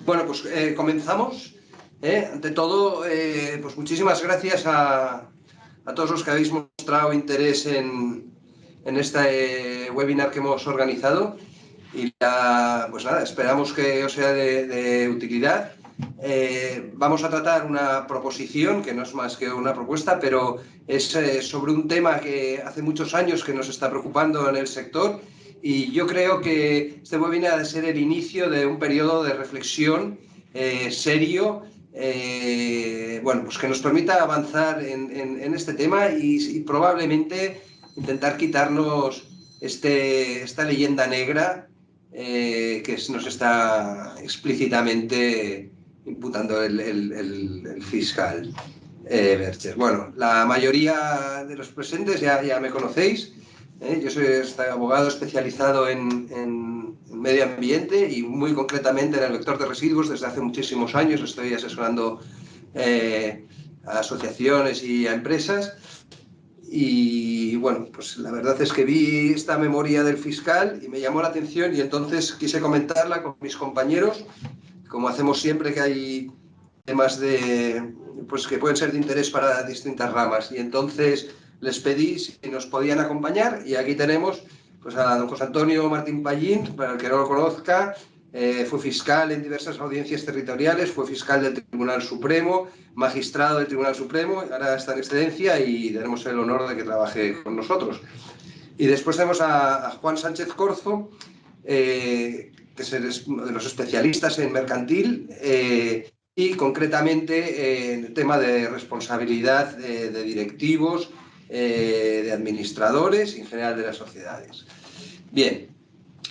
Bueno, pues comenzamos. Ante todo, pues muchísimas gracias a todos los que habéis mostrado interés en este webinar que hemos organizado. Y pues nada, esperamos que os sea de utilidad. Vamos a tratar una proposición, que no es más que una propuesta, pero es sobre un tema que hace muchos años que nos está preocupando en el sector. Y yo creo que este webinar ha de ser el inicio de un periodo de reflexión serio, bueno, pues que nos permita avanzar en este tema y probablemente intentar quitarnos esta leyenda negra que nos está explícitamente imputando el fiscal Bercher. Bueno, la mayoría de los presentes ya me conocéis. Yo soy abogado especializado en medio ambiente y muy concretamente en el vector de residuos. Desde hace muchísimos años estoy asesorando a asociaciones y a empresas. Y bueno, pues la verdad es que vi esta memoria del fiscal y me llamó la atención y entonces quise comentarla con mis compañeros, como hacemos siempre que hay temas pues que pueden ser de interés para distintas ramas. Y entonces les pedí si nos podían acompañar y aquí tenemos pues a don José Antonio Martín Pallín, para el que no lo conozca. Fue fiscal en diversas audiencias territoriales, fue fiscal del Tribunal Supremo, magistrado del Tribunal Supremo, ahora está en excedencia y tenemos el honor de que trabaje con nosotros. Y después tenemos a Juan Sánchez Corzo, que es uno de los especialistas en mercantil y concretamente en el tema de responsabilidad de directivos, de administradores y en general de las sociedades. Bien.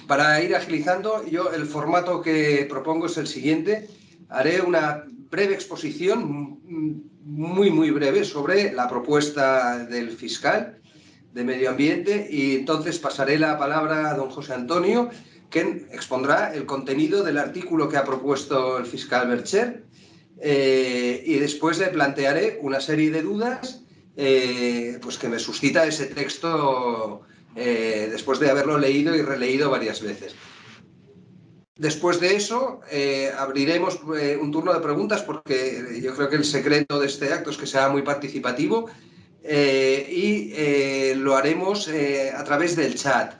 Para ir agilizando, yo el formato que propongo es el siguiente. Haré una breve exposición, muy breve, sobre la propuesta del fiscal de Medio Ambiente y entonces pasaré la palabra a don José Antonio, que expondrá el contenido del artículo que ha propuesto el fiscal Bercher y después le plantearé una serie de dudas pues que me suscita ese texto después de haberlo leído y releído varias veces. Después de eso, abriremos un turno de preguntas porque yo creo que el secreto de este acto es que sea muy participativo y lo haremos a través del chat.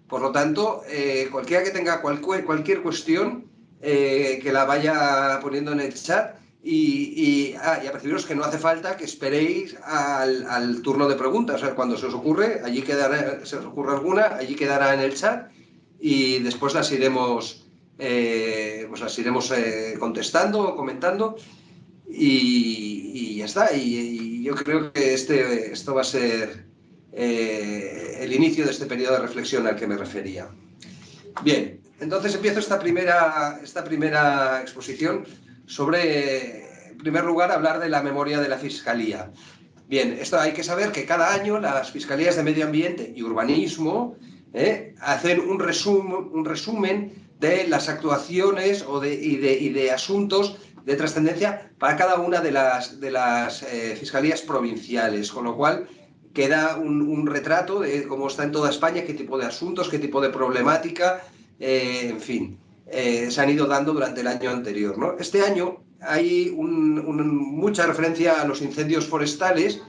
Por lo tanto, cualquiera que tenga cualquier cuestión que la vaya poniendo en el chat y apercibiros que no hace falta que esperéis al turno de preguntas. O sea, cuando se os ocurre, se os ocurre alguna, allí quedará en el chat y después las iremos contestando o comentando y ya está. Y yo creo que esto va a ser el inicio de este periodo de reflexión al que me refería. Bien, entonces empiezo esta primera exposición sobre, en primer lugar, hablar de la memoria de la Fiscalía. Bien, esto hay que saber que cada año las Fiscalías de Medio Ambiente y Urbanismo hacen un resumen de las actuaciones y de asuntos de trascendencia para cada una de las fiscalías provinciales, con lo cual queda un retrato de cómo está en toda España, qué tipo de asuntos, qué tipo de problemática, en fin, se han ido dando durante el año anterior, ¿no? Este año hay mucha referencia a los incendios forestales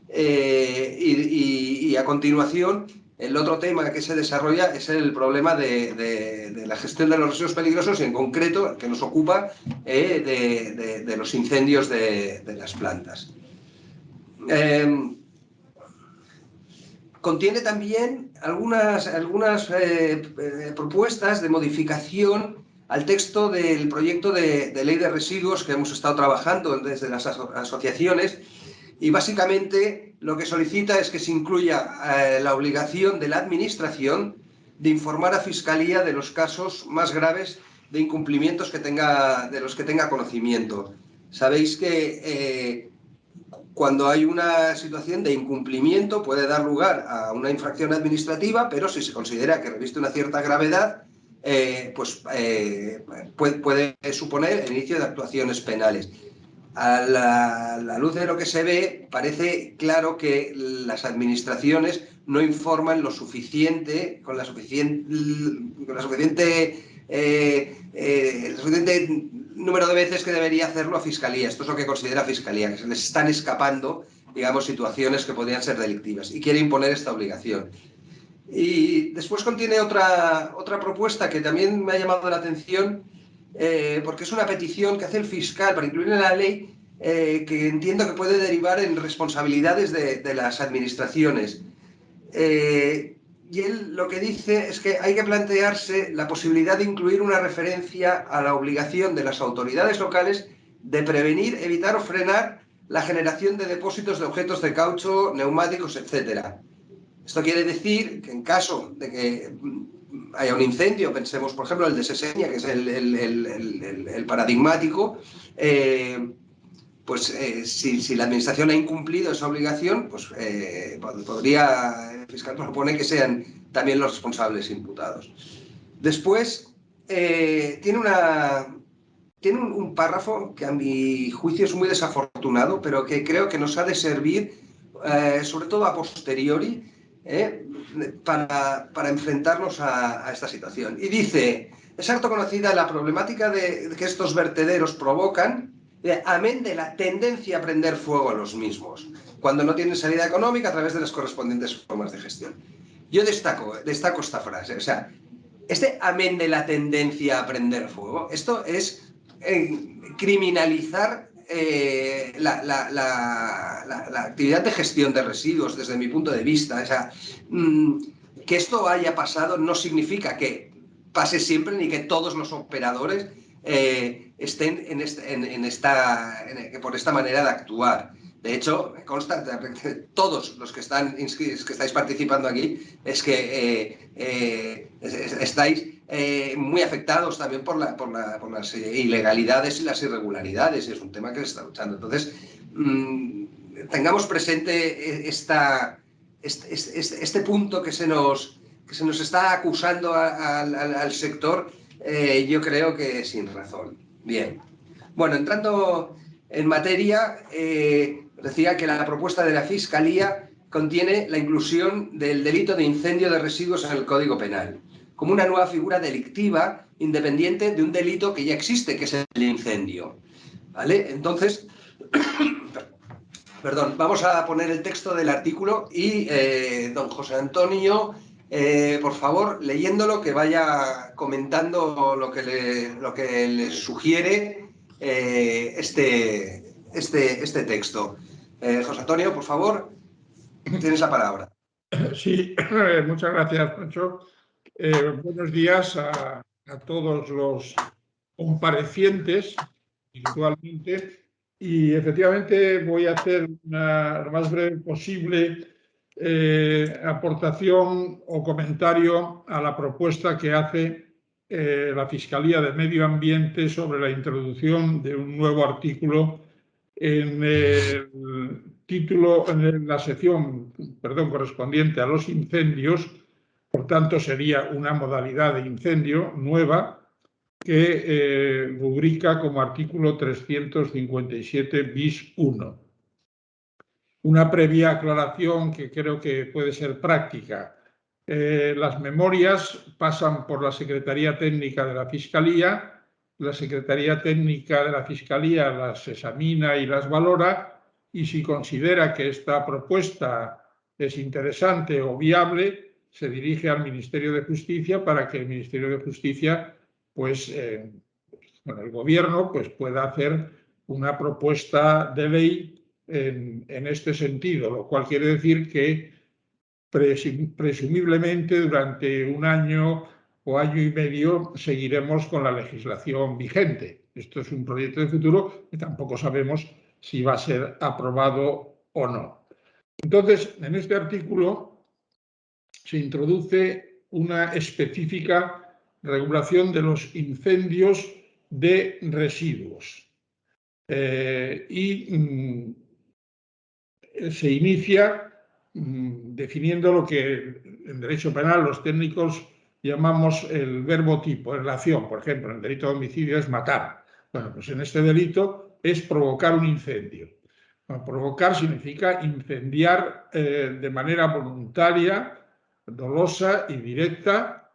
y a continuación el otro tema que se desarrolla es el problema de la gestión de los residuos peligrosos y en concreto el que nos ocupa de los incendios de las plantas. Contiene también algunas propuestas de modificación al texto del proyecto de ley de residuos que hemos estado trabajando desde las asociaciones y básicamente lo que solicita es que se incluya la obligación de la Administración de informar a Fiscalía de los casos más graves de incumplimientos de los que tenga conocimiento. Sabéis que cuando hay una situación de incumplimiento puede dar lugar a una infracción administrativa, pero si se considera que reviste una cierta gravedad, puede suponer el inicio de actuaciones penales. A la luz de lo que se ve, parece claro que las administraciones no informan lo suficiente, número de veces que debería hacerlo a Fiscalía. Esto es lo que considera Fiscalía, que se les están escapando, digamos, situaciones que podrían ser delictivas, y quiere imponer esta obligación. Y después contiene otra propuesta que también me ha llamado la atención, porque es una petición que hace el fiscal para incluir en la ley, que entiendo que puede derivar en responsabilidades de las administraciones. Y él lo que dice es que hay que plantearse la posibilidad de incluir una referencia a la obligación de las autoridades locales de prevenir, evitar o frenar la generación de depósitos de objetos de caucho, neumáticos, etc. Esto quiere decir que en caso de que haya un incendio, pensemos por ejemplo el de Seseña, que es el paradigmático, pues si la administración ha incumplido esa obligación, pues el fiscal propone que sean también los responsables imputados. Después, tiene un párrafo que a mi juicio es muy desafortunado, pero que creo que nos ha de servir, sobre todo a posteriori, para enfrentarnos a esta situación. Y dice: es harto conocida la problemática que estos vertederos provocan, amén de la tendencia a prender fuego a los mismos, cuando no tienen salida económica a través de las correspondientes formas de gestión. Yo destaco esta frase, o sea, amén de la tendencia a prender fuego, esto es criminalizar la actividad de gestión de residuos desde mi punto de vista. O sea, que esto haya pasado no significa que pase siempre ni que todos los operadores estén por esta manera de actuar. De hecho, me consta, todos los que estáis participando aquí, es que estáis muy afectados también por las ilegalidades y las irregularidades, y es un tema que se está luchando. Entonces, tengamos presente este punto que se nos está acusando al sector, yo creo que sin razón. Bien. Bueno, entrando en materia, decía que la propuesta de la Fiscalía contiene la inclusión del delito de incendio de residuos en el Código Penal, como una nueva figura delictiva independiente de un delito que ya existe, que es el incendio. ¿Vale? Entonces, perdón, vamos a poner el texto del artículo y don José Antonio, por favor, leyéndolo, que vaya comentando lo que le sugiere este texto. José Antonio, por favor, tienes la palabra. Sí, muchas gracias, Pancho. Buenos días a todos los comparecientes individualmente, y efectivamente voy a hacer lo más breve posible aportación o comentario a la propuesta que hace la Fiscalía de Medio Ambiente sobre la introducción de un nuevo artículo en el título, en la sección, correspondiente a los incendios. Por tanto, sería una modalidad de incendio nueva que rubrica como artículo 357 bis 1. Una previa aclaración que creo que puede ser práctica. Las memorias pasan por la Secretaría Técnica de la Fiscalía. La Secretaría Técnica de la Fiscalía las examina y las valora, y si considera que esta propuesta es interesante o viable, se dirige al Ministerio de Justicia para que el Ministerio de Justicia, el Gobierno, pueda hacer una propuesta de ley en este sentido, lo cual quiere decir que presumiblemente durante un año o año y medio seguiremos con la legislación vigente. Esto es un proyecto de futuro que tampoco sabemos si va a ser aprobado o no. Entonces, en este artículo se introduce una específica regulación de los incendios de residuos. Y se inicia definiendo lo que en derecho penal los técnicos llamamos el verbo tipo, relación. Por ejemplo, en el delito de homicidio es matar. Bueno, pues en este delito es provocar un incendio. Bueno, provocar significa incendiar de manera voluntaria, dolosa y directa,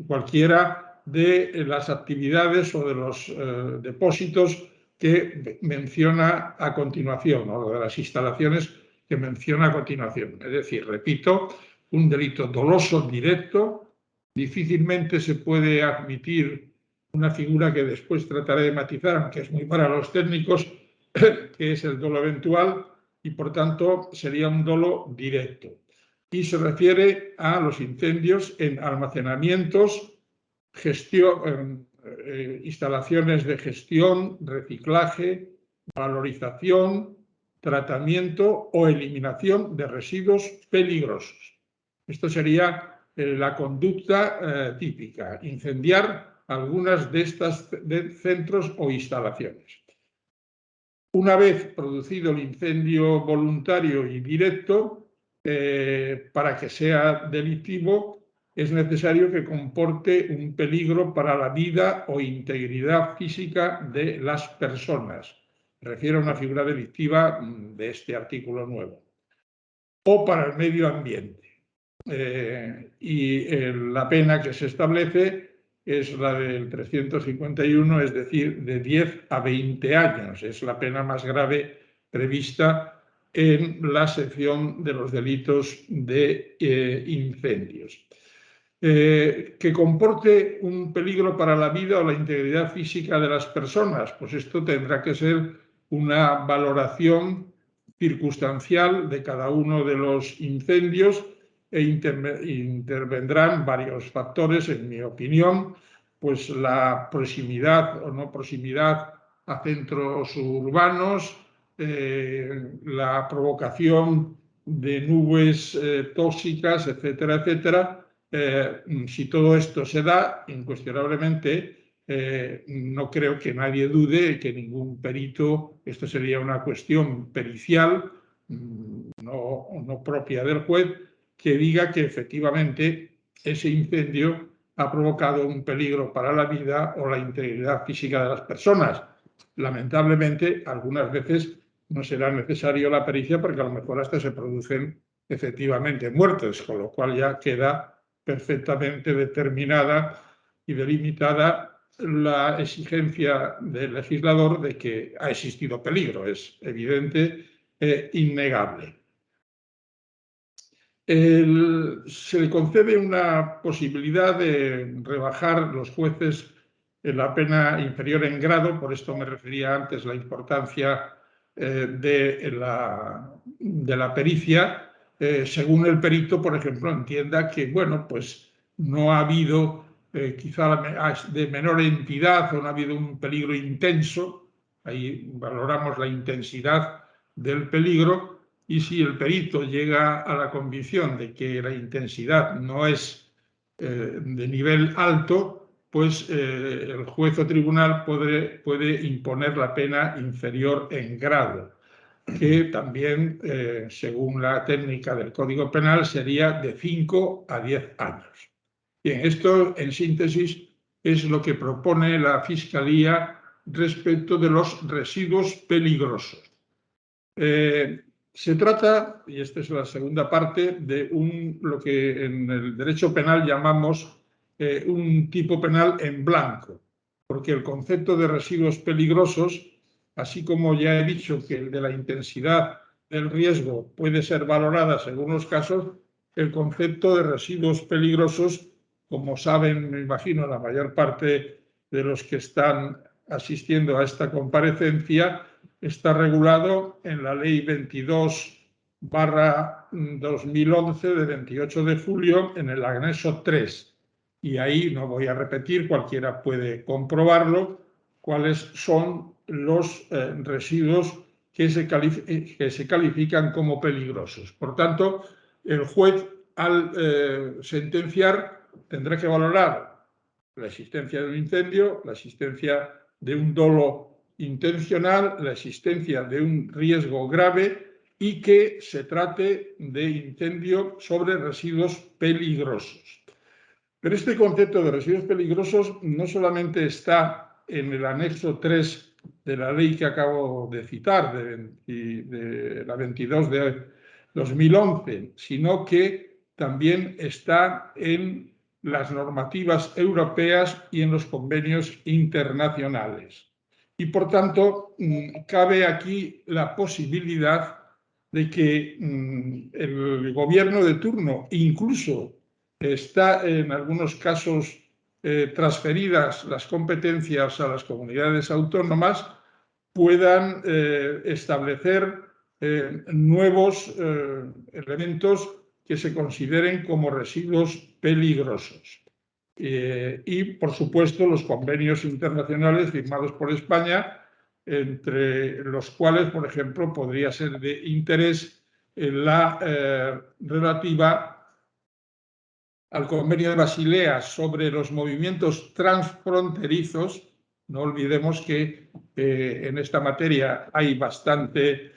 cualquiera de las actividades o de los depósitos que menciona a continuación, o de las instalaciones que menciona a continuación. Es decir, repito, un delito doloso directo. Difícilmente se puede admitir una figura que después trataré de matizar, aunque es muy para los técnicos, que es el dolo eventual, y por tanto sería un dolo directo. Y se refiere a los incendios en almacenamientos, gestión, instalaciones de gestión, reciclaje, valorización, tratamiento o eliminación de residuos peligrosos. Esto sería la conducta típica, incendiar algunas de estas centros o instalaciones. Una vez producido el incendio voluntario y directo, para que sea delictivo, es necesario que comporte un peligro para la vida o integridad física de las personas. Me refiero a una figura delictiva de este artículo nuevo. O para el medio ambiente. La pena que se establece es la del 351, es decir, de 10 a 20 años. Es la pena más grave prevista en la sección de los delitos de incendios. Que comporte un peligro para la vida o la integridad física de las personas, pues esto tendrá que ser una valoración circunstancial de cada uno de los incendios e intervendrán varios factores, en mi opinión, pues la proximidad o no proximidad a centros urbanos, la provocación de nubes tóxicas, etcétera, etcétera. Si todo esto se da, incuestionablemente, no creo que nadie dude que ningún perito, esto sería una cuestión pericial, no propia del juez, que diga que efectivamente ese incendio ha provocado un peligro para la vida o la integridad física de las personas. Lamentablemente, algunas veces no será necesario la pericia porque a lo mejor hasta se producen efectivamente muertes, con lo cual ya queda perfectamente determinada y delimitada la exigencia del legislador de que ha existido peligro. Es evidente e innegable. Se le concede una posibilidad de rebajar los jueces en la pena inferior en grado, por esto me refería antes a la importancia de la pericia, según el perito, por ejemplo, entienda que, bueno, pues no ha habido quizá de menor entidad o no ha habido un peligro intenso, ahí valoramos la intensidad del peligro, y si el perito llega a la convicción de que la intensidad no es de nivel alto, pues el juez o tribunal puede imponer la pena inferior en grado, que también, según la técnica del Código Penal, sería de 5 a 10 años. Bien, esto, en síntesis, es lo que propone la Fiscalía respecto de los residuos peligrosos. Se trata, y esta es la segunda parte, de lo que en el derecho penal llamamos un tipo penal en blanco, porque el concepto de residuos peligrosos, así como ya he dicho que el de la intensidad del riesgo puede ser valorada según los casos, el concepto de residuos peligrosos, como saben, me imagino, la mayor parte de los que están asistiendo a esta comparecencia, está regulado en la Ley 22/2011 de 28 de julio en el anexo 3. Y ahí no voy a repetir, cualquiera puede comprobarlo, cuáles son los residuos que se califican como peligrosos. Por tanto, el juez al sentenciar tendrá que valorar la existencia de un incendio, la existencia de un dolo intencional, la existencia de un riesgo grave y que se trate de incendio sobre residuos peligrosos. Pero este concepto de residuos peligrosos no solamente está en el anexo 3 de la ley que acabo de citar, de la 22 de 2011, sino que también está en las normativas europeas y en los convenios internacionales. Y, por tanto, cabe aquí la posibilidad de que el gobierno de turno, incluso está en algunos casos transferidas las competencias a las comunidades autónomas, puedan establecer nuevos elementos que se consideren como residuos peligrosos. Y, por supuesto, los convenios internacionales firmados por España, entre los cuales, por ejemplo, podría ser de interés la relativa al Convenio de Basilea sobre los movimientos transfronterizos. No olvidemos que en esta materia hay bastante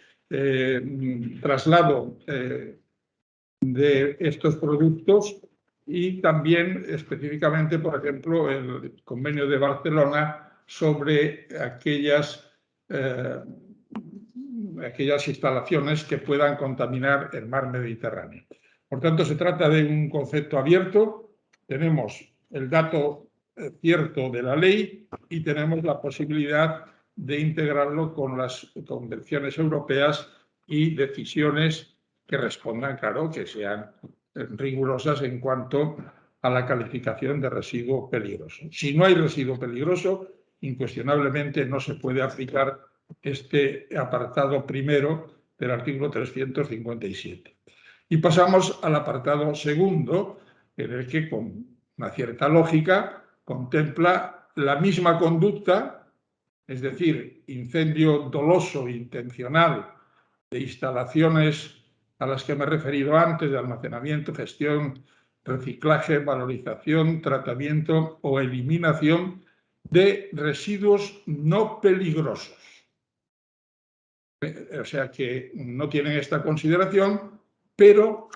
traslado de estos productos, y también específicamente, por ejemplo, el Convenio de Barcelona sobre aquellas instalaciones que puedan contaminar el mar Mediterráneo. Por tanto, se trata de un concepto abierto. Tenemos el dato cierto de la ley y tenemos la posibilidad de integrarlo con las convenciones europeas y decisiones que respondan, claro, que sean rigurosas en cuanto a la calificación de residuo peligroso. Si no hay residuo peligroso, incuestionablemente no se puede aplicar este apartado primero del artículo 357. Y pasamos al apartado segundo, en el que, con una cierta lógica, contempla la misma conducta, es decir, incendio doloso intencional de instalaciones a las que me he referido antes, de almacenamiento, gestión, reciclaje, valorización, tratamiento o eliminación de residuos no peligrosos. O sea que no tienen esta consideración, pero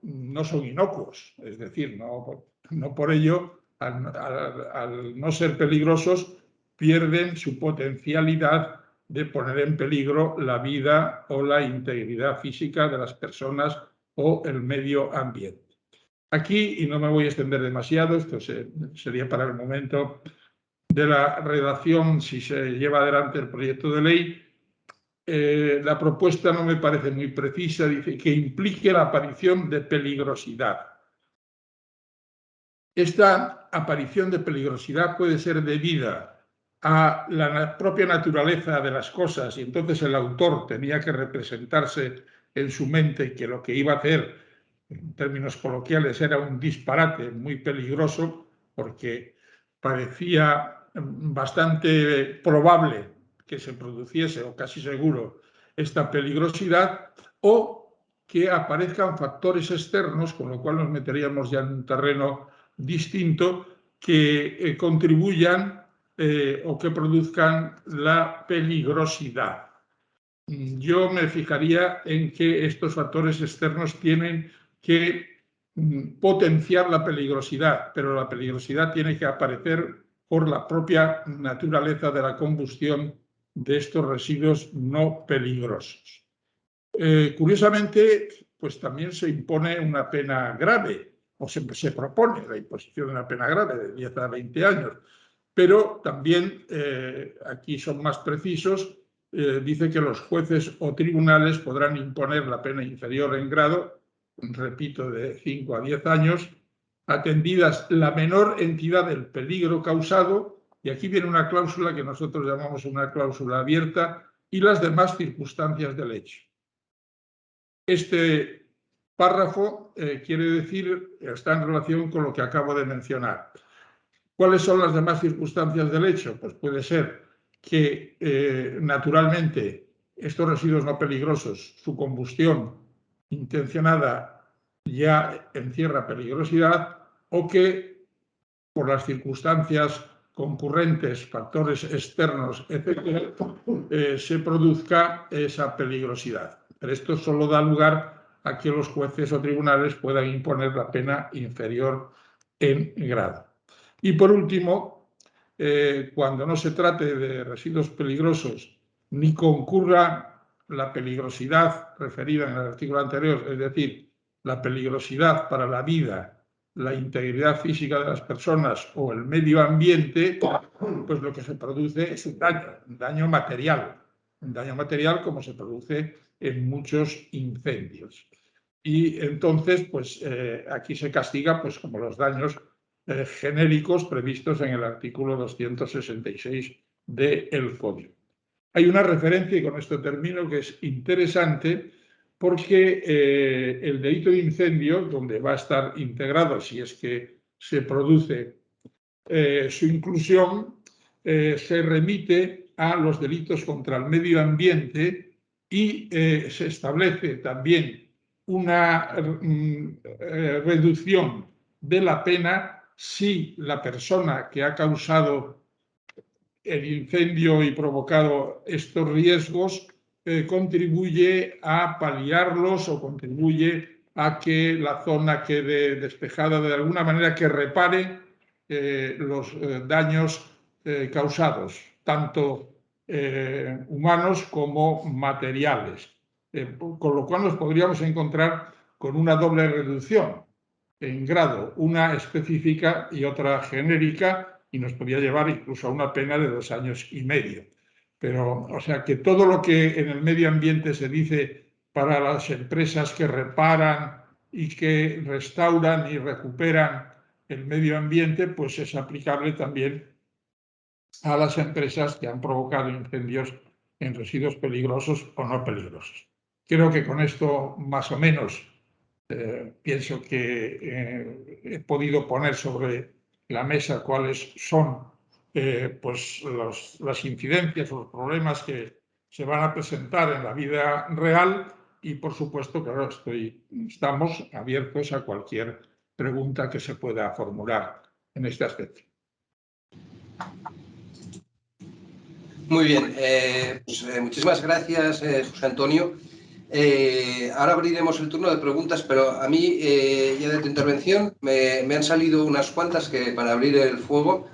no son inocuos. Es decir, no por ello, al no ser peligrosos, pierden su potencialidad de poner en peligro la vida o la integridad física de las personas o el medio ambiente. Aquí, y no me voy a extender demasiado, esto sería para el momento de la redacción, si se lleva adelante el proyecto de ley. La propuesta no me parece muy precisa, dice que implique la aparición de peligrosidad. Esta aparición de peligrosidad puede ser debida a la propia naturaleza de las cosas, y entonces el autor tenía que representarse en su mente que lo que iba a hacer, en términos coloquiales, era un disparate muy peligroso, porque parecía bastante probable que se produciese, o casi seguro, esta peligrosidad, o que aparezcan factores externos, con lo cual nos meteríamos ya en un terreno distinto, que contribuyan o que produzcan la peligrosidad. Yo me fijaría en que estos factores externos tienen que potenciar la peligrosidad, pero la peligrosidad tiene que aparecer por la propia naturaleza de la combustión de estos residuos no peligrosos. Curiosamente, pues también se impone una pena grave, o se propone la imposición de una pena grave de 10 a 20 años, pero también aquí son más precisos. Dice que los jueces o tribunales podrán imponer la pena inferior en grado, repito, de 5 a 10 años, atendidas la menor entidad del peligro causado, y aquí viene una cláusula que nosotros llamamos una cláusula abierta, y las demás circunstancias del hecho. Este párrafo quiere decir, está en relación con lo que acabo de mencionar. ¿Cuáles son las demás circunstancias del hecho? Pues puede ser que, naturalmente, estos residuos no peligrosos, su combustión intencionada ya encierra peligrosidad, o que por las circunstancias concurrentes, factores externos, etc., se produzca esa peligrosidad. Pero esto solo da lugar a que los jueces o tribunales puedan imponer la pena inferior en grado. Y por último, cuando no se trate de residuos peligrosos ni concurra la peligrosidad referida en el artículo anterior, es decir, la peligrosidad para la vida, la integridad física de las personas o el medio ambiente, pues lo que se produce es un daño material como se produce en muchos incendios. Y entonces, pues aquí se castiga pues como los daños genéricos previstos en el artículo 266 del Código. Hay una referencia, y con esto termino, que es interesante, porque el delito de incendio, donde va a estar integrado, si es que se produce su inclusión, se remite a los delitos contra el medio ambiente y se establece también una reducción de la pena si la persona que ha causado el incendio y provocado estos riesgos contribuye a paliarlos o contribuye a que la zona quede despejada de alguna manera, que repare los daños causados, tanto humanos como materiales. Con lo cual nos podríamos encontrar con una doble reducción en grado, una específica y otra genérica, y nos podría llevar incluso a una pena de 2 años y medio. Pero, o sea, que todo lo que en el medio ambiente se dice para las empresas que reparan y que restauran y recuperan el medio ambiente, pues es aplicable también a las empresas que han provocado incendios en residuos peligrosos o no peligrosos. Creo que con esto, más o menos, pienso que he podido poner sobre la mesa cuáles son pues las incidencias o los problemas que se van a presentar en la vida real, y por supuesto, claro, estamos abiertos a cualquier pregunta que se pueda formular en este aspecto. Muy bien, muchísimas gracias, José Antonio. Ahora abriremos el turno de preguntas, pero a mí, ya de tu intervención, me han salido unas cuantas que para abrir el fuego,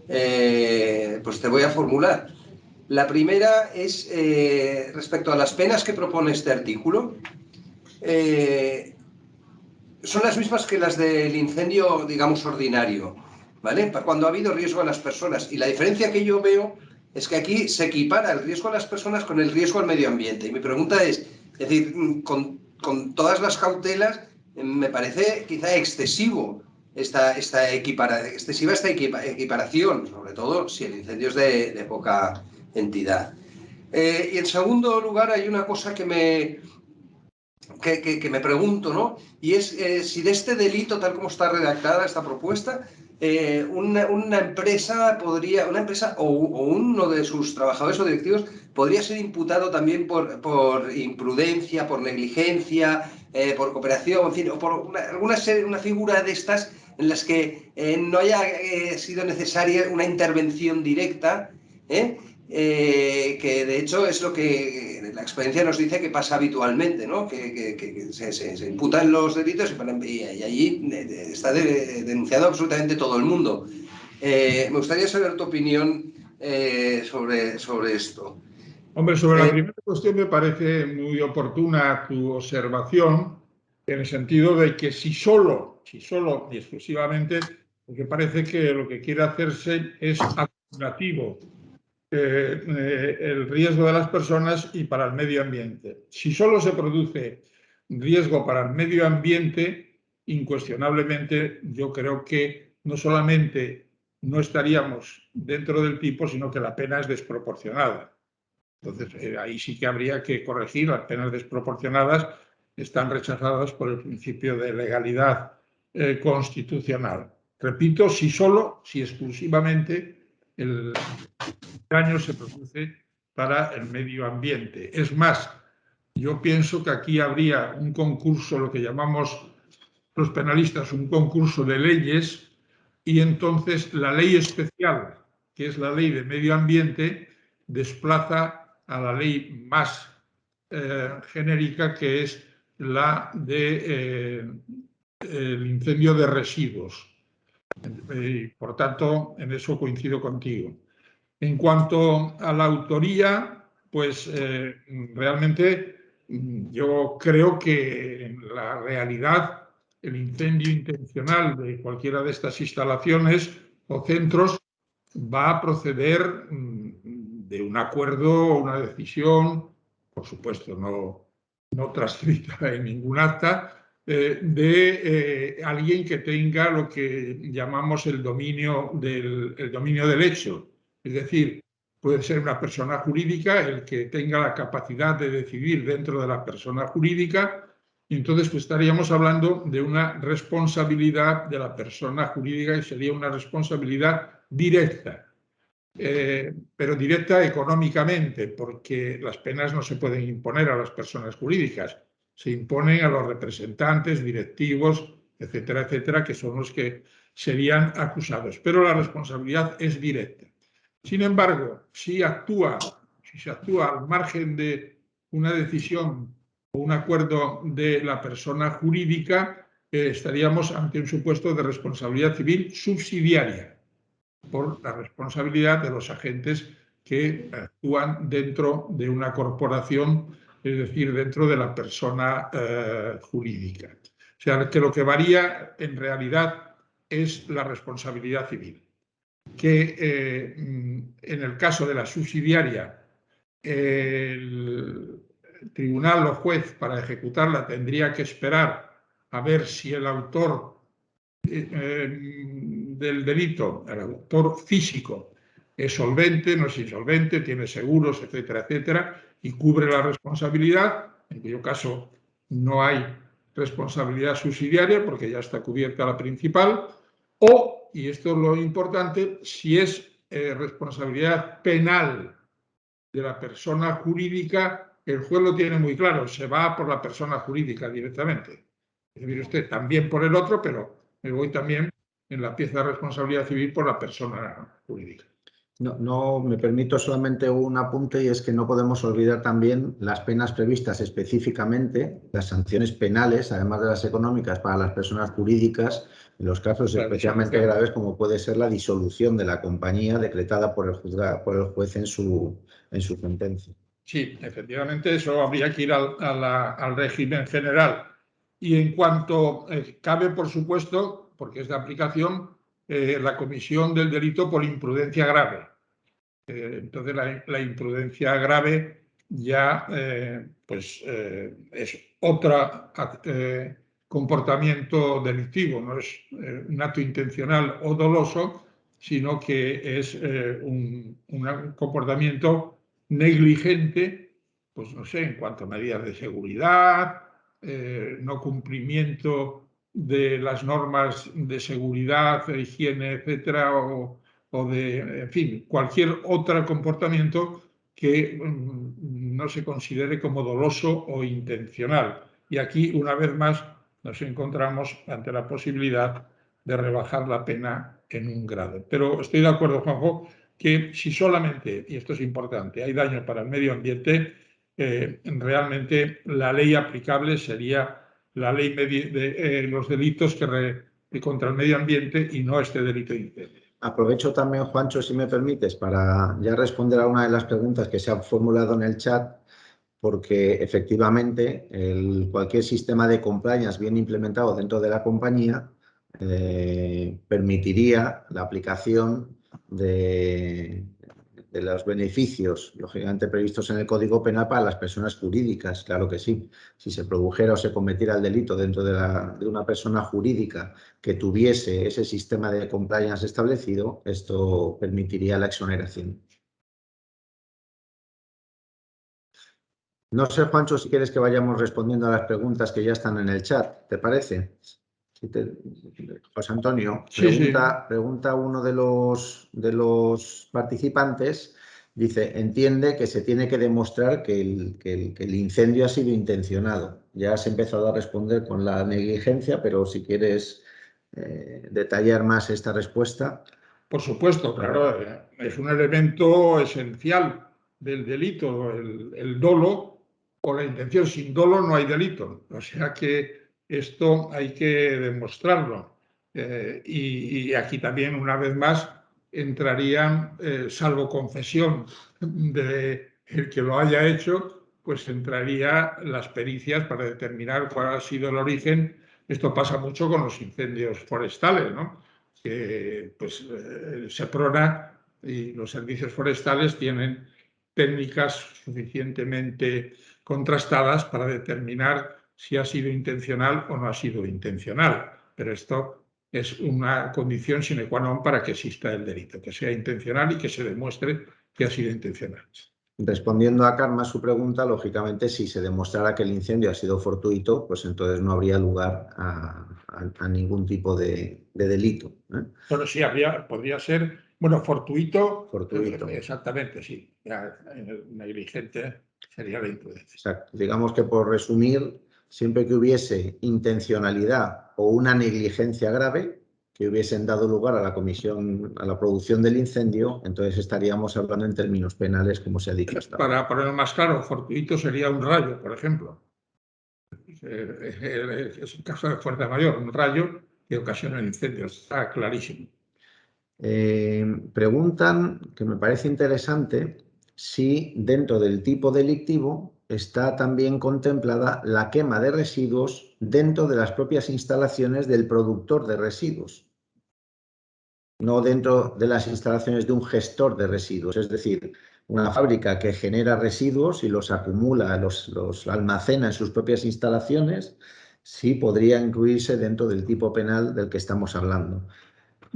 pues te voy a formular. La primera es respecto a las penas que propone este artículo. Son las mismas que las del incendio, digamos, ordinario, ¿vale? Cuando ha habido riesgo a las personas. Y la diferencia que yo veo es que aquí se equipara el riesgo a las personas con el riesgo al medio ambiente. Y mi pregunta es decir, con todas las cautelas, me parece quizá excesiva esta equiparación, sobre todo si el incendio es de poca entidad. Y en segundo lugar, hay una cosa que me pregunto, ¿no? Y es si de este delito, tal como está redactada esta propuesta, una empresa o uno de sus trabajadores o directivos podría ser imputado también por imprudencia, por negligencia, por cooperación, en fin, o por una figura de estas en las que no haya sido necesaria una intervención directa, que de hecho es lo que la experiencia nos dice que pasa habitualmente, ¿no? Que se imputan los delitos y allí está denunciado absolutamente todo el mundo. Me gustaría saber tu opinión sobre esto. Hombre, sobre la primera cuestión me parece muy oportuna tu observación, en el sentido de que si solo y exclusivamente, porque parece que lo que quiere hacerse es acumulativo el riesgo de las personas y para el medio ambiente. Si solo se produce riesgo para el medio ambiente, incuestionablemente yo creo que no solamente no estaríamos dentro del tipo, sino que la pena es desproporcionada. Entonces, ahí sí que habría que corregir. Las penas desproporcionadas están rechazadas por el principio de legalidad constitucional. Repito, si exclusivamente el daño se produce para el medio ambiente. Es más, yo pienso que aquí habría un concurso, lo que llamamos los penalistas, un concurso de leyes, y entonces la ley especial, que es la ley de medio ambiente, desplaza a la ley más genérica, que es la de el incendio de residuos. Por tanto, en eso coincido contigo. En cuanto a la autoría, pues realmente yo creo que en la realidad el incendio intencional de cualquiera de estas instalaciones o centros, va a proceder de un acuerdo, una decisión, por supuesto no transcrita en ningún acta, de alguien que tenga lo que llamamos el dominio del hecho. Es decir, puede ser una persona jurídica el que tenga la capacidad de decidir dentro de la persona jurídica, y entonces pues, estaríamos hablando de una responsabilidad de la persona jurídica, que sería una responsabilidad directa. Pero directa económicamente, porque las penas no se pueden imponer a las personas jurídicas, se imponen a los representantes, directivos, etcétera, etcétera, que son los que serían acusados. Pero la responsabilidad es directa. Sin embargo, si se actúa al margen de una decisión o un acuerdo de la persona jurídica, estaríamos ante un supuesto de responsabilidad civil subsidiaria por la responsabilidad de los agentes que actúan dentro de una corporación, es decir, dentro de la persona jurídica. O sea, que lo que varía en realidad es la responsabilidad civil, que en el caso de la subsidiaria, el tribunal o juez para ejecutarla tendría que esperar a ver si el autor del delito, el autor físico, es solvente, no es insolvente, tiene seguros, etcétera, etcétera, y cubre la responsabilidad, en cuyo caso no hay responsabilidad subsidiaria porque ya está cubierta la principal, o, y esto es lo importante, si es responsabilidad penal de la persona jurídica, el juez lo tiene muy claro, se va por la persona jurídica directamente. Es decir, usted también por el otro, pero me voy también en la pieza de responsabilidad civil por la persona jurídica. No, me permito solamente un apunte, y es que no podemos olvidar también las penas previstas específicamente, las sanciones penales, además de las económicas, para las personas jurídicas, en los casos especialmente graves como puede ser la disolución de la compañía decretada por el juez en su sentencia. Sí, efectivamente, eso habría que ir al régimen general. Y en cuanto cabe, por supuesto, porque es de aplicación, la comisión del delito por imprudencia grave. Entonces, la imprudencia grave ya es otro comportamiento delictivo, no es un acto intencional o doloso, sino que es un comportamiento negligente, pues no sé, en cuanto a medidas de seguridad, no cumplimiento de las normas de seguridad, de higiene, etcétera, o de, en fin, cualquier otro comportamiento que no se considere como doloso o intencional. Y aquí, una vez más, nos encontramos ante la posibilidad de rebajar la pena en un grado. Pero estoy de acuerdo, Juanjo, que si solamente, y esto es importante, hay daño para el medio ambiente, realmente la ley aplicable sería la ley de los delitos contra el medio ambiente y no este delito de incendio. Aprovecho también, Juancho, si me permites, para ya responder a una de las preguntas que se han formulado en el chat, porque efectivamente cualquier sistema de compliance bien implementado dentro de la compañía permitiría la aplicación de los beneficios, lógicamente previstos en el Código Penal, para las personas jurídicas, claro que sí. Si se produjera o se cometiera el delito dentro de una persona jurídica que tuviese ese sistema de compliance establecido, esto permitiría la exoneración. No sé, Juancho, si quieres que vayamos respondiendo a las preguntas que ya están en el chat, ¿te parece? José Antonio, pregunta uno de los participantes, dice, entiende que se tiene que demostrar que el incendio ha sido intencionado. Ya has empezado a responder con la negligencia, pero si quieres detallar más esta respuesta. Por supuesto, claro, es un elemento esencial del delito, el dolo o la intención. Sin dolo no hay delito, o sea que esto hay que demostrarlo. Y aquí también, una vez más, entrarían, salvo confesión del que lo haya hecho, pues entraría las pericias para determinar cuál ha sido el origen Esto pasa mucho con los incendios forestales, ¿no? Que pues, Seprona y los servicios forestales tienen técnicas suficientemente contrastadas para determinar si ha sido intencional o no ha sido intencional. Pero esto es una condición sine qua non para que exista el delito, que sea intencional y que se demuestre que ha sido intencional. Respondiendo a Karma su pregunta, lógicamente, si se demostrara que el incendio ha sido fortuito, pues entonces no habría lugar a ningún tipo de delito, ¿eh? Pero sí, podría ser, bueno, fortuito. Fortuito. Exactamente, sí. Ya, negligente sería la imprudencia. Exacto. Digamos que, por resumir, siempre que hubiese intencionalidad o una negligencia grave que hubiesen dado lugar a la comisión, a la producción del incendio, entonces estaríamos hablando en términos penales, como se ha dicho hasta ahora. Para ponerlo más claro, fortuito sería un rayo, por ejemplo. Es un caso de fuerza mayor, un rayo que ocasiona el incendio, está clarísimo. Preguntan, que me parece interesante, si dentro del tipo delictivo está también contemplada la quema de residuos dentro de las propias instalaciones del productor de residuos, no dentro de las instalaciones de un gestor de residuos. Es decir, una fábrica que genera residuos y los acumula, los almacena en sus propias instalaciones, sí podría incluirse dentro del tipo penal del que estamos hablando.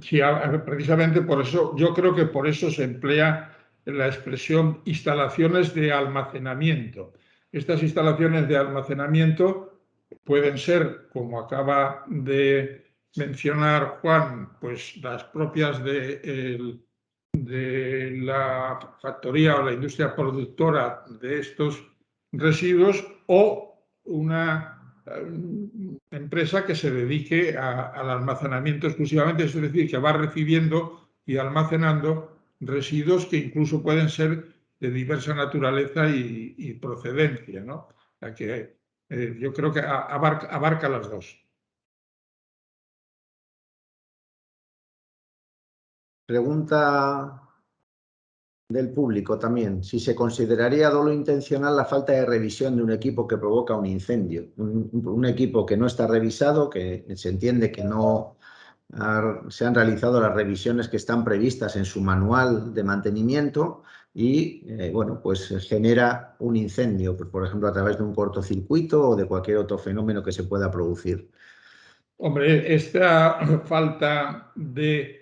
Sí, precisamente por eso, yo creo que por eso se emplea la expresión instalaciones de almacenamiento. Estas instalaciones de almacenamiento pueden ser, como acaba de mencionar Juan, pues las propias de la factoría o la industria productora de estos residuos, o una empresa que se dedique al almacenamiento exclusivamente, es decir, que va recibiendo y almacenando residuos que incluso pueden ser de diversa naturaleza y procedencia, ¿no? O sea que yo creo que abarca las dos. Pregunta del público también, si se consideraría dolo intencional la falta de revisión de un equipo que provoca un incendio. Un equipo que no está revisado, que se entiende que no se han realizado las revisiones que están previstas en su manual de mantenimiento y, bueno, pues genera un incendio, pues, por ejemplo, a través de un cortocircuito o de cualquier otro fenómeno que se pueda producir. Hombre, esta falta de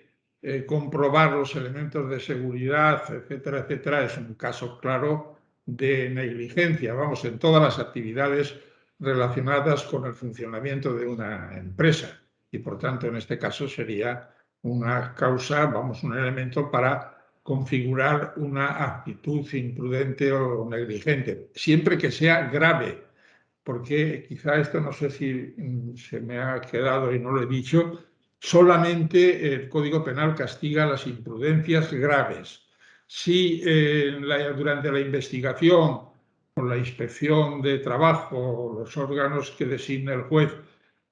comprobar los elementos de seguridad, etcétera, etcétera, es un caso claro de negligencia, vamos, en todas las actividades relacionadas con el funcionamiento de una empresa. Y por tanto, en este caso sería una causa, vamos, un elemento para configurar una actitud imprudente o negligente, siempre que sea grave, porque quizá esto no sé si se me ha quedado y no lo he dicho, solamente el Código Penal castiga las imprudencias graves. Si durante la investigación o la inspección de trabajo, los órganos que designa el juez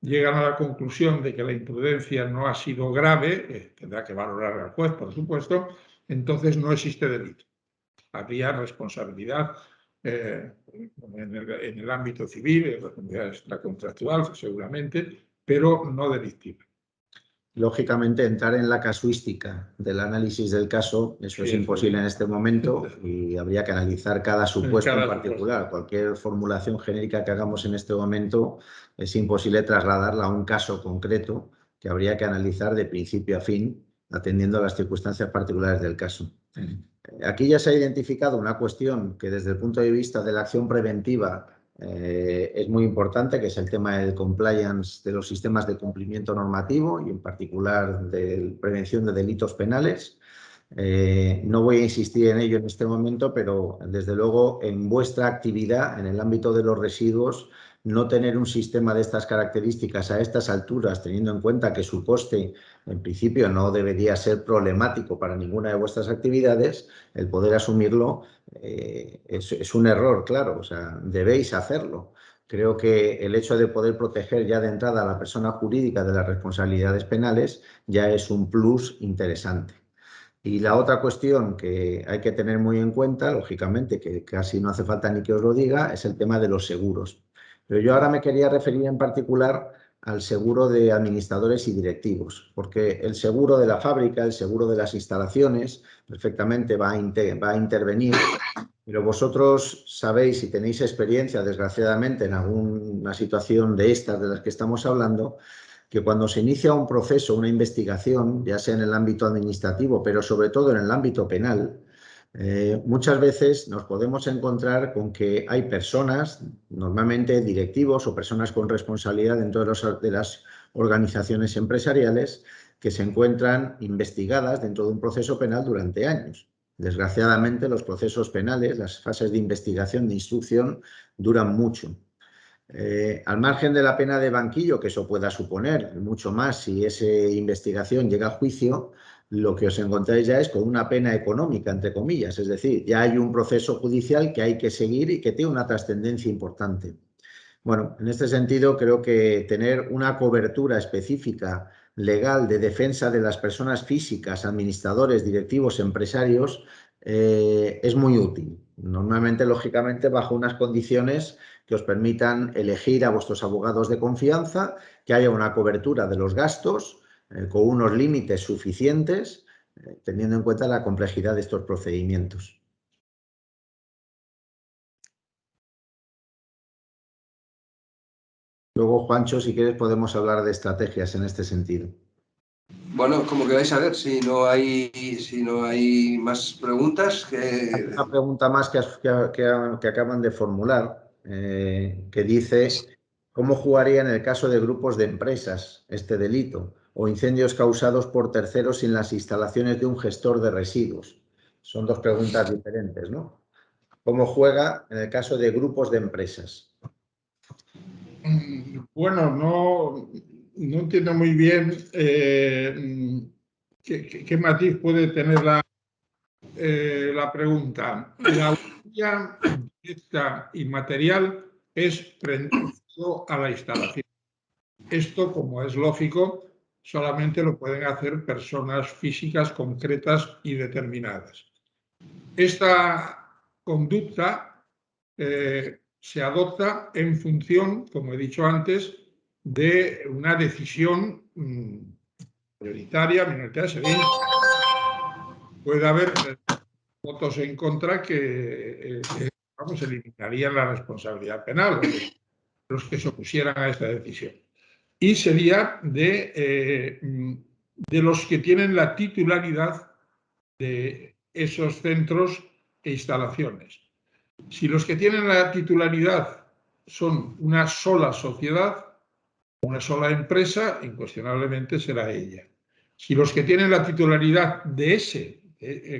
llegan a la conclusión de que la imprudencia no ha sido grave, tendrá que valorar al juez, por supuesto, entonces no existe delito. Habría responsabilidad en el ámbito civil, responsabilidad extracontractual, seguramente, pero no delictiva. Lógicamente, entrar en la casuística del análisis del caso, eso es imposible en este momento y habría que analizar cada supuesto en particular. Cualquier formulación genérica que hagamos en este momento es imposible trasladarla a un caso concreto que habría que analizar de principio a fin, atendiendo a las circunstancias particulares del caso. Aquí ya se ha identificado una cuestión que, desde el punto de vista de la acción preventiva, es muy importante, que es el tema del compliance de los sistemas de cumplimiento normativo y en particular de prevención de delitos penales. No voy a insistir en ello en este momento, pero desde luego en vuestra actividad, en el ámbito de los residuos, no tener un sistema de estas características a estas alturas, teniendo en cuenta que su coste en principio no debería ser problemático para ninguna de vuestras actividades, el poder asumirlo es un error, claro, o sea, debéis hacerlo. Creo que el hecho de poder proteger ya de entrada a la persona jurídica de las responsabilidades penales ya es un plus interesante. Y la otra cuestión que hay que tener muy en cuenta, lógicamente, que casi no hace falta ni que os lo diga, es el tema de los seguros. Pero yo ahora me quería referir en particular al seguro de administradores y directivos, porque el seguro de la fábrica, el seguro de las instalaciones, perfectamente va a intervenir, pero vosotros sabéis y tenéis experiencia, desgraciadamente, en alguna situación de estas de las que estamos hablando, que cuando se inicia un proceso, una investigación, ya sea en el ámbito administrativo, pero sobre todo en el ámbito penal, muchas veces nos podemos encontrar con que hay personas, normalmente directivos o personas con responsabilidad dentro de las organizaciones empresariales, que se encuentran investigadas dentro de un proceso penal durante años. Desgraciadamente, los procesos penales, las fases de investigación, de instrucción, duran mucho. Al margen de la pena de banquillo, que eso pueda suponer, mucho más si esa investigación llega a juicio, lo que os encontráis ya es con una pena económica, entre comillas, es decir, ya hay un proceso judicial que hay que seguir y que tiene una trascendencia importante. Bueno, en este sentido creo que tener una cobertura específica legal de defensa de las personas físicas, administradores, directivos, empresarios, es muy útil. Normalmente, lógicamente, bajo unas condiciones que os permitan elegir a vuestros abogados de confianza, que haya una cobertura de los gastos con unos límites suficientes, teniendo en cuenta la complejidad de estos procedimientos. Luego, Juancho, si quieres, podemos hablar de estrategias en este sentido. Bueno, como que vais a ver, si no hay más preguntas. Una pregunta más que acaban de formular, que dice: ¿cómo jugaría en el caso de grupos de empresas este delito o incendios causados por terceros en las instalaciones de un gestor de residuos? Son dos preguntas diferentes, ¿no? ¿Cómo juega en el caso de grupos de empresas? Bueno, no entiendo muy bien qué matiz puede tener la pregunta. La huella directa y material es prendido a la instalación. Esto, como es lógico, solamente lo pueden hacer personas físicas concretas y determinadas. Esta conducta se adopta en función, como he dicho antes, de una decisión prioritaria, minoritaria. Puede haber votos en contra que eliminarían la responsabilidad penal, los que se opusieran a esta decisión. Y sería de los que tienen la titularidad de esos centros e instalaciones. Si los que tienen la titularidad son una sola sociedad, una sola empresa, incuestionablemente será ella. Si los que tienen la titularidad de ese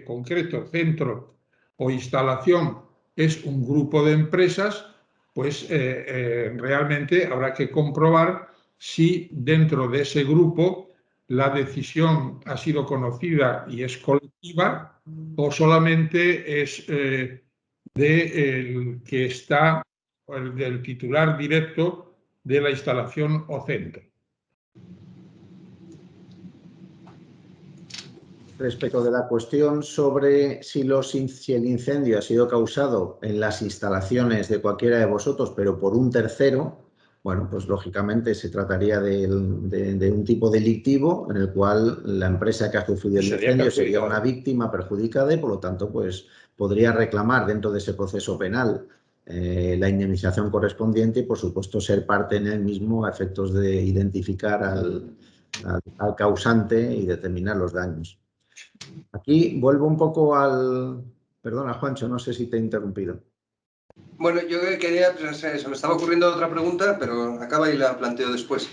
concreto centro o instalación es un grupo de empresas, pues realmente habrá que comprobar si dentro de ese grupo la decisión ha sido conocida y es colectiva o solamente es del que está, del titular directo de la instalación o centro. Respecto de la cuestión sobre si el incendio ha sido causado en las instalaciones de cualquiera de vosotros, pero por un tercero, bueno, pues lógicamente se trataría de un tipo delictivo en el cual la empresa que ha sufrido el incendio sería una víctima perjudicada y, por lo tanto, pues podría reclamar dentro de ese proceso penal la indemnización correspondiente y, por supuesto, ser parte en el mismo a efectos de identificar al causante y determinar los daños. Aquí vuelvo un poco al... Perdona, Juancho, no sé si te he interrumpido. Bueno, yo quería... Se me estaba ocurriendo otra pregunta, pero acaba y la planteo después.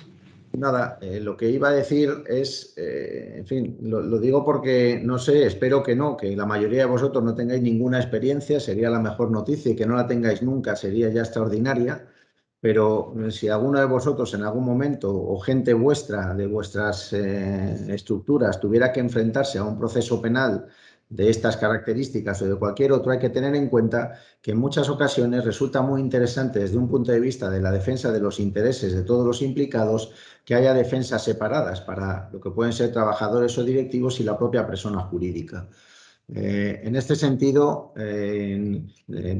Nada, lo que iba a decir es, en fin, lo digo porque, no sé, espero que no, que la mayoría de vosotros no tengáis ninguna experiencia, sería la mejor noticia, y que no la tengáis nunca sería ya extraordinaria, pero si alguno de vosotros en algún momento o gente vuestra, de vuestras estructuras, tuviera que enfrentarse a un proceso penal de estas características o de cualquier otro, hay que tener en cuenta que en muchas ocasiones resulta muy interesante desde un punto de vista de la defensa de los intereses de todos los implicados que haya defensas separadas para lo que pueden ser trabajadores o directivos y la propia persona jurídica. En este sentido,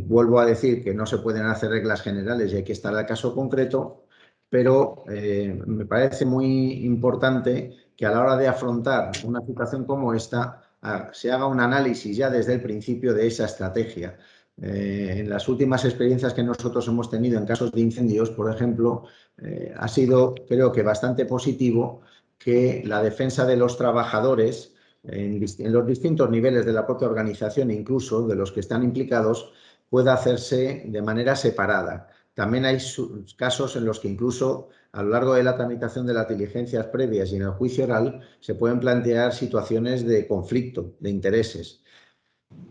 vuelvo a decir que no se pueden hacer reglas generales y hay que estar al caso concreto, pero me parece muy importante que a la hora de afrontar una situación como esta se haga un análisis ya desde el principio de esa estrategia. En las últimas experiencias que nosotros hemos tenido en casos de incendios, por ejemplo, ha sido, creo que bastante positivo que la defensa de los trabajadores en los distintos niveles de la propia organización, incluso de los que están implicados, pueda hacerse de manera separada. También hay casos en los que incluso a lo largo de la tramitación de las diligencias previas y en el juicio oral se pueden plantear situaciones de conflicto de intereses.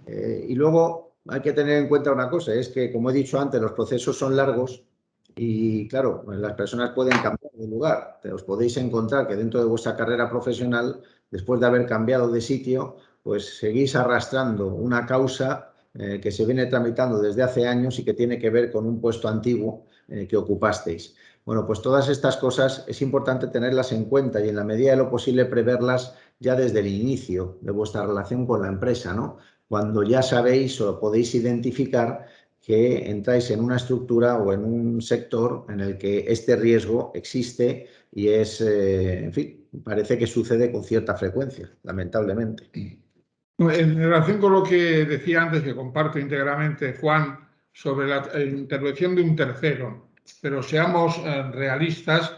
Y luego hay que tener en cuenta una cosa, es que, como he dicho antes, los procesos son largos y, claro, las personas pueden cambiar de lugar. Os podéis encontrar que dentro de vuestra carrera profesional, después de haber cambiado de sitio, pues seguís arrastrando una causa que se viene tramitando desde hace años y que tiene que ver con un puesto antiguo que ocupasteis. Bueno, pues todas estas cosas es importante tenerlas en cuenta y en la medida de lo posible preverlas ya desde el inicio de vuestra relación con la empresa, ¿no? Cuando ya sabéis o podéis identificar que entráis en una estructura o en un sector en el que este riesgo existe y es, en fin, parece que sucede con cierta frecuencia, lamentablemente. En relación con lo que decía antes, que comparto íntegramente, Juan, sobre la intervención de un tercero, pero seamos realistas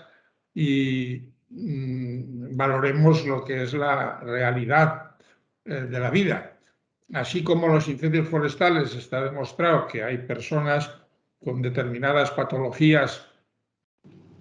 y valoremos lo que es la realidad de la vida. Así como los incendios forestales está demostrado que hay personas con determinadas patologías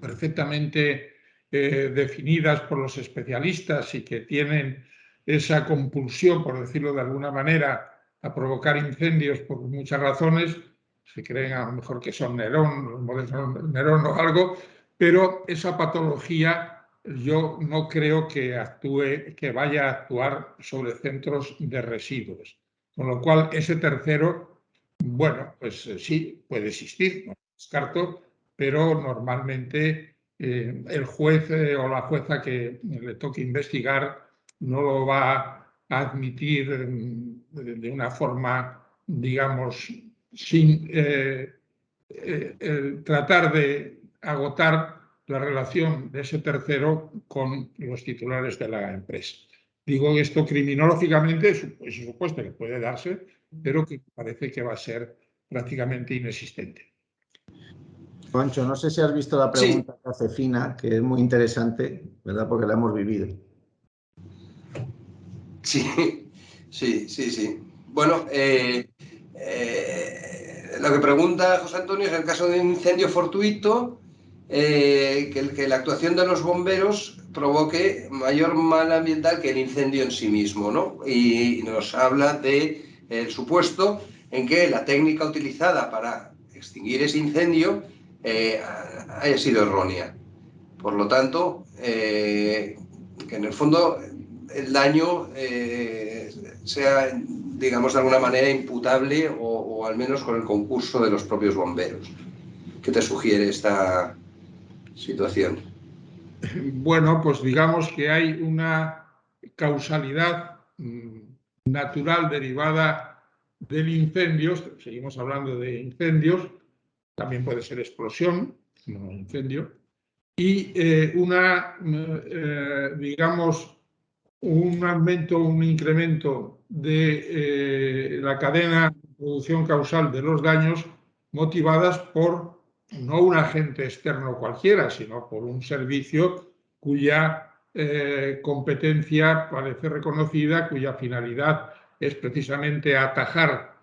perfectamente definidas por los especialistas y que tienen esa compulsión, por decirlo de alguna manera, a provocar incendios por muchas razones, se creen a lo mejor que son Nerón, los modernos Nerón o algo, pero esa patología yo no creo que vaya a actuar sobre centros de residuos. Con lo cual, ese tercero, bueno, pues sí, puede existir, no lo descarto, pero normalmente el juez o la jueza que le toque investigar no lo va a admitir de una forma, digamos, sin tratar de agotar la relación de ese tercero con los titulares de la empresa. Digo esto criminológicamente, es supuesto que puede darse, pero que parece que va a ser prácticamente inexistente. Juancho, no sé si has visto la pregunta que hace Fina, que es muy interesante, ¿verdad? Porque la hemos vivido. Sí. Bueno, lo que pregunta José Antonio es el caso de un incendio fortuito, que la actuación de los bomberos provoque mayor mal ambiental que el incendio en sí mismo, ¿no? Y nos habla del supuesto en que la técnica utilizada para extinguir ese incendio haya sido errónea. Por lo tanto, que en el fondo el daño sea, digamos, de alguna manera imputable o al menos con el concurso de los propios bomberos. ¿Qué te sugiere esta situación? Bueno, pues digamos que hay una causalidad natural derivada del incendio, seguimos hablando de incendios, también puede ser explosión, no incendio, y digamos, un aumento, un incremento de la cadena de producción causal de los daños motivadas por no un agente externo cualquiera, sino por un servicio cuya competencia parece reconocida, cuya finalidad es precisamente atajar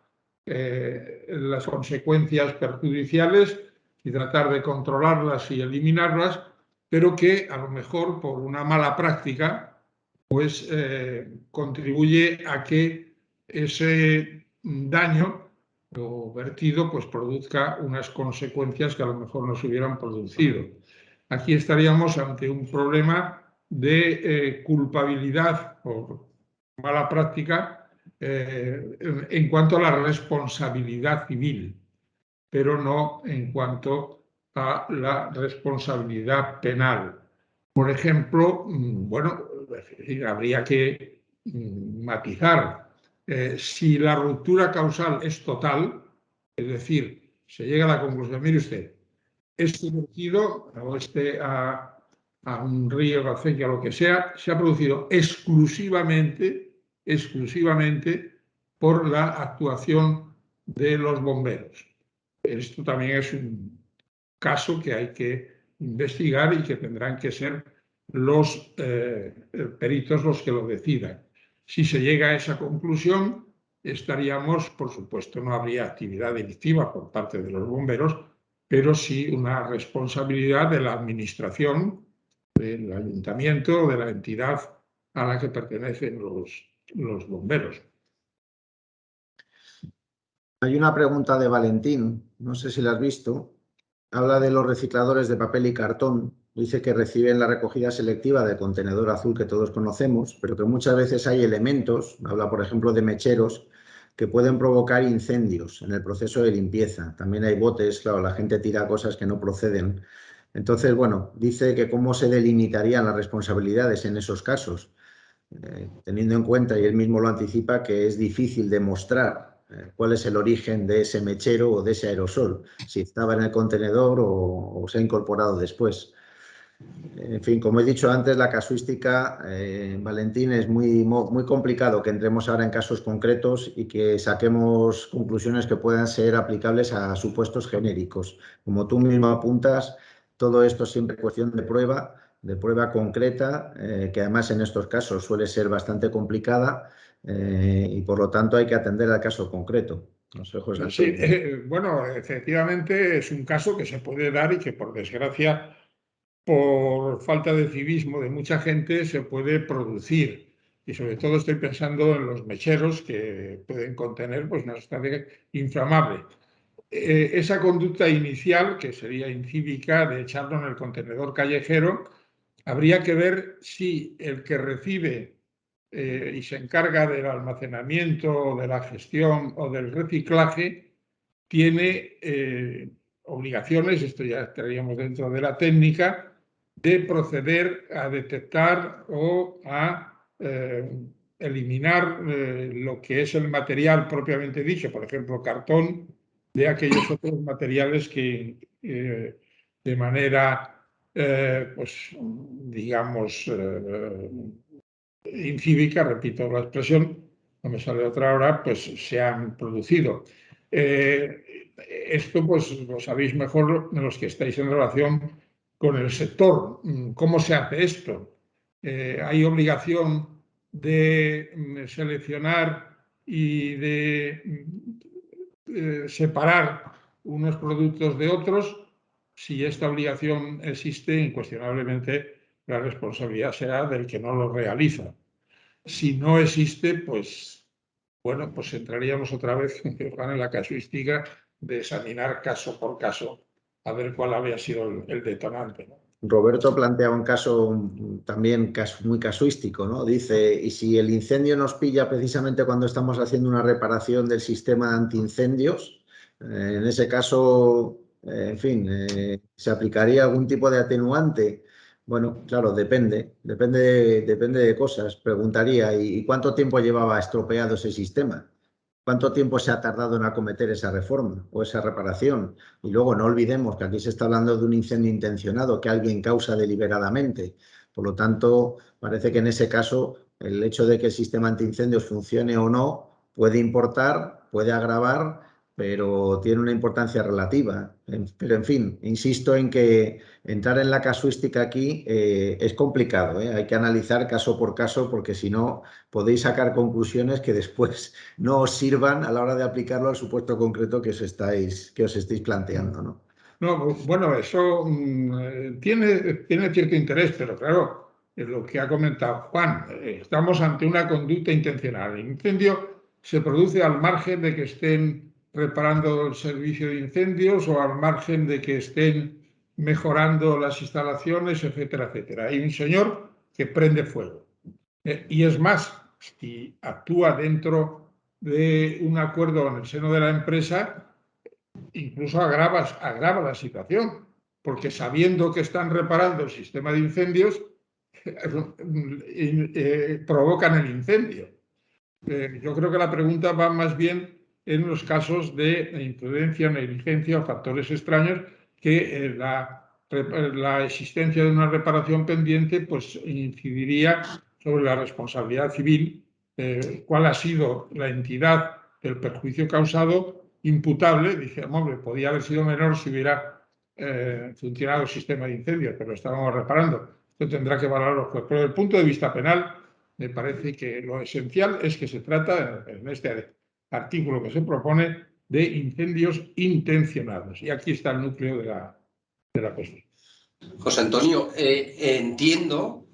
las consecuencias perjudiciales y tratar de controlarlas y eliminarlas, pero que a lo mejor por una mala práctica pues contribuye a que ese daño o vertido pues produzca unas consecuencias que a lo mejor no se hubieran producido. Aquí estaríamos ante un problema de culpabilidad por mala práctica en cuanto a la responsabilidad civil, pero no en cuanto a la responsabilidad penal. Por ejemplo, bueno, habría que matizar. Si la ruptura causal es total, es decir, se llega a la conclusión, mire usted, este vertido o a un río, acequia, lo que sea, se ha producido exclusivamente por la actuación de los bomberos. Esto también es un caso que hay que investigar y que tendrán que ser los peritos los que lo decidan. Si se llega a esa conclusión, estaríamos, por supuesto, no habría actividad delictiva por parte de los bomberos, pero sí una responsabilidad de la administración, del ayuntamiento, de la entidad a la que pertenecen los bomberos. Hay una pregunta de Valentín, no sé si la has visto. Habla de los recicladores de papel y cartón. Dice que reciben la recogida selectiva del contenedor azul que todos conocemos, pero que muchas veces hay elementos, habla por ejemplo de mecheros, que pueden provocar incendios en el proceso de limpieza. También hay botes, claro, la gente tira cosas que no proceden. Entonces, bueno, dice que cómo se delimitarían las responsabilidades en esos casos, teniendo en cuenta, y él mismo lo anticipa, que es difícil demostrar cuál es el origen de ese mechero o de ese aerosol, si estaba en el contenedor o se ha incorporado después. En fin, como he dicho antes, la casuística, Valentín, es muy complicado que entremos ahora en casos concretos y que saquemos conclusiones que puedan ser aplicables a supuestos genéricos. Como tú mismo apuntas, todo esto es siempre cuestión de prueba concreta, que además en estos casos suele ser bastante complicada y por lo tanto hay que atender al caso concreto. No sé, José Antonio. Sí, bueno, efectivamente es un caso que se puede dar y que por desgracia, por falta de civismo de mucha gente, se puede producir. Y sobre todo estoy pensando en los mecheros que pueden contener pues, una sustancia inflamable. Esa conducta inicial, que sería incívica, de echarlo en el contenedor callejero, habría que ver si el que recibe y se encarga del almacenamiento, de la gestión o del reciclaje tiene obligaciones, esto ya estaríamos dentro de la técnica, de proceder a detectar o a eliminar lo que es el material propiamente dicho, por ejemplo, cartón, de aquellos otros materiales que de manera, pues, digamos, incívica, repito la expresión, no me sale otra hora, pues se han producido. Esto pues lo sabéis mejor de los que estáis en relación con el sector. ¿Cómo se hace esto? Hay obligación de seleccionar y de separar unos productos de otros. Si esta obligación existe, incuestionablemente la responsabilidad será del que no lo realiza. Si no existe, pues bueno, pues entraríamos otra vez en la casuística de examinar caso por caso a ver cuál había sido el detonante, ¿no? Roberto plantea un caso también muy casuístico, ¿no? Dice, ¿y si el incendio nos pilla precisamente cuando estamos haciendo una reparación del sistema de antiincendios? En ese caso, en fin, ¿se aplicaría algún tipo de atenuante? Bueno, claro, depende de cosas. Preguntaría, ¿y cuánto tiempo llevaba estropeado ese sistema? ¿Cuánto tiempo se ha tardado en acometer esa reforma o esa reparación? Y luego no olvidemos que aquí se está hablando de un incendio intencionado que alguien causa deliberadamente. Por lo tanto, parece que en ese caso el hecho de que el sistema antiincendios funcione o no puede importar, puede agravar, pero tiene una importancia relativa. Pero en fin, insisto en que entrar en la casuística aquí es complicado, ¿eh? Hay que analizar caso por caso porque si no podéis sacar conclusiones que después no os sirvan a la hora de aplicarlo al supuesto concreto que os estéis planteando, ¿no? No, bueno, eso tiene cierto interés, pero claro, es lo que ha comentado Juan, estamos ante una conducta intencional. El incendio se produce al margen de que estén reparando el servicio de incendios o al margen de que estén mejorando las instalaciones, etcétera, etcétera. Hay un señor que prende fuego. Y es más, si actúa dentro de un acuerdo en el seno de la empresa, incluso agrava la situación, porque sabiendo que están reparando el sistema de incendios, provocan el incendio. Yo creo que la pregunta va más bien en los casos de imprudencia, negligencia o factores extraños que la existencia de una reparación pendiente pues incidiría sobre la responsabilidad civil, cuál ha sido la entidad del perjuicio causado imputable. Dije, hombre, podía haber sido menor si hubiera funcionado el sistema de incendios, pero lo estábamos reparando. Esto tendrá que valorarlo el juez. Pero desde el punto de vista penal, me parece que lo esencial es que se trata, en este artículo que se propone, de incendios intencionados. Y aquí está el núcleo de la cuestión. José Antonio, entiendo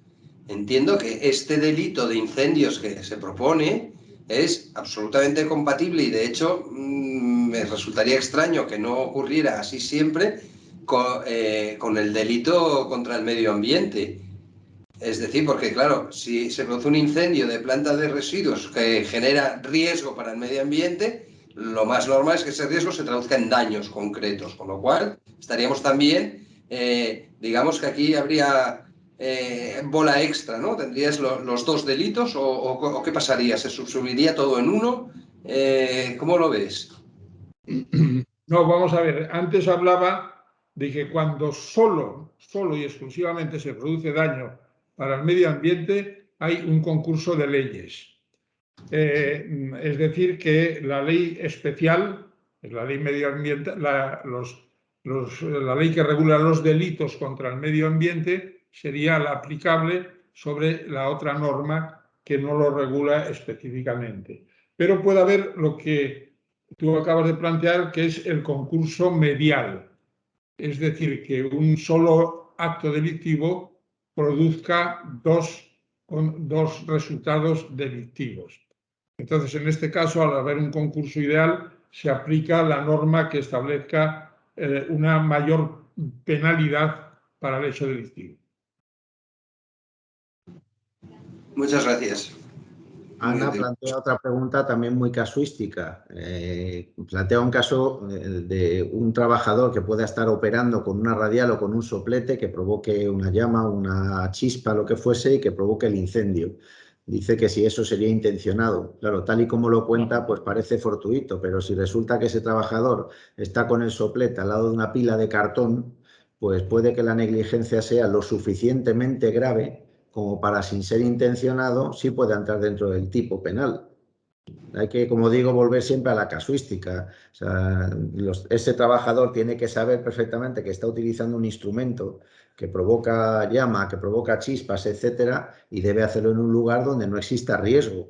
que este delito de incendios que se propone es absolutamente compatible y, de hecho, me resultaría extraño que no ocurriera así siempre con el delito contra el medio ambiente. Es decir, porque claro, si se produce un incendio de planta de residuos que genera riesgo para el medio ambiente, lo más normal es que ese riesgo se traduzca en daños concretos, con lo cual estaríamos también, digamos que aquí habría bola extra, ¿no? ¿Tendrías los dos delitos o qué pasaría? ¿Se subsumiría todo en uno? ¿Cómo lo ves? No, vamos a ver, antes hablaba de que cuando solo y exclusivamente se produce daño para el medio ambiente, hay un concurso de leyes. Es decir, que la ley especial, la ley medioambiental, la ley que regula los delitos contra el medio ambiente, sería la aplicable sobre la otra norma que no lo regula específicamente. Pero puede haber lo que tú acabas de plantear, que es el concurso medial. Es decir, que un solo acto delictivo produzca dos resultados delictivos. Entonces, en este caso, al haber un concurso ideal, se aplica la norma que establezca una mayor penalidad para el hecho delictivo. Muchas gracias. Ana plantea otra pregunta también muy casuística. Plantea un caso de un trabajador que pueda estar operando con una radial o con un soplete que provoque una llama, una chispa, lo que fuese, y que provoque el incendio. Dice que si eso sería intencionado. Claro, tal y como lo cuenta, pues parece fortuito, pero si resulta que ese trabajador está con el soplete al lado de una pila de cartón, pues puede que la negligencia sea lo suficientemente grave como para, sin ser intencionado, sí puede entrar dentro del tipo penal. Hay que, como digo, volver siempre a la casuística. O sea, ese trabajador tiene que saber perfectamente que está utilizando un instrumento que provoca llama, que provoca chispas, etcétera, y debe hacerlo en un lugar donde no exista riesgo.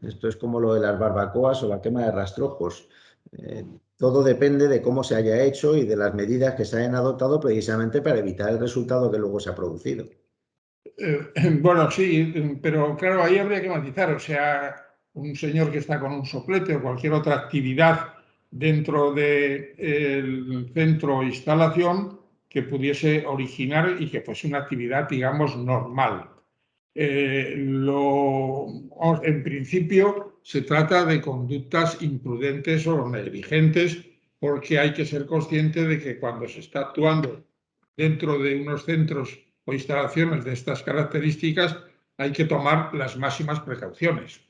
Esto es como lo de las barbacoas o la quema de rastrojos. Todo depende de cómo se haya hecho y de las medidas que se hayan adoptado precisamente para evitar el resultado que luego se ha producido. Bueno, sí, pero claro, ahí habría que matizar. O sea, un señor que está con un soplete o cualquier otra actividad dentro del centro o instalación que pudiese originar y que fuese una actividad, digamos, normal. En principio, se trata de conductas imprudentes o negligentes, porque hay que ser consciente de que cuando se está actuando dentro de unos centros o instalaciones de estas características, hay que tomar las máximas precauciones.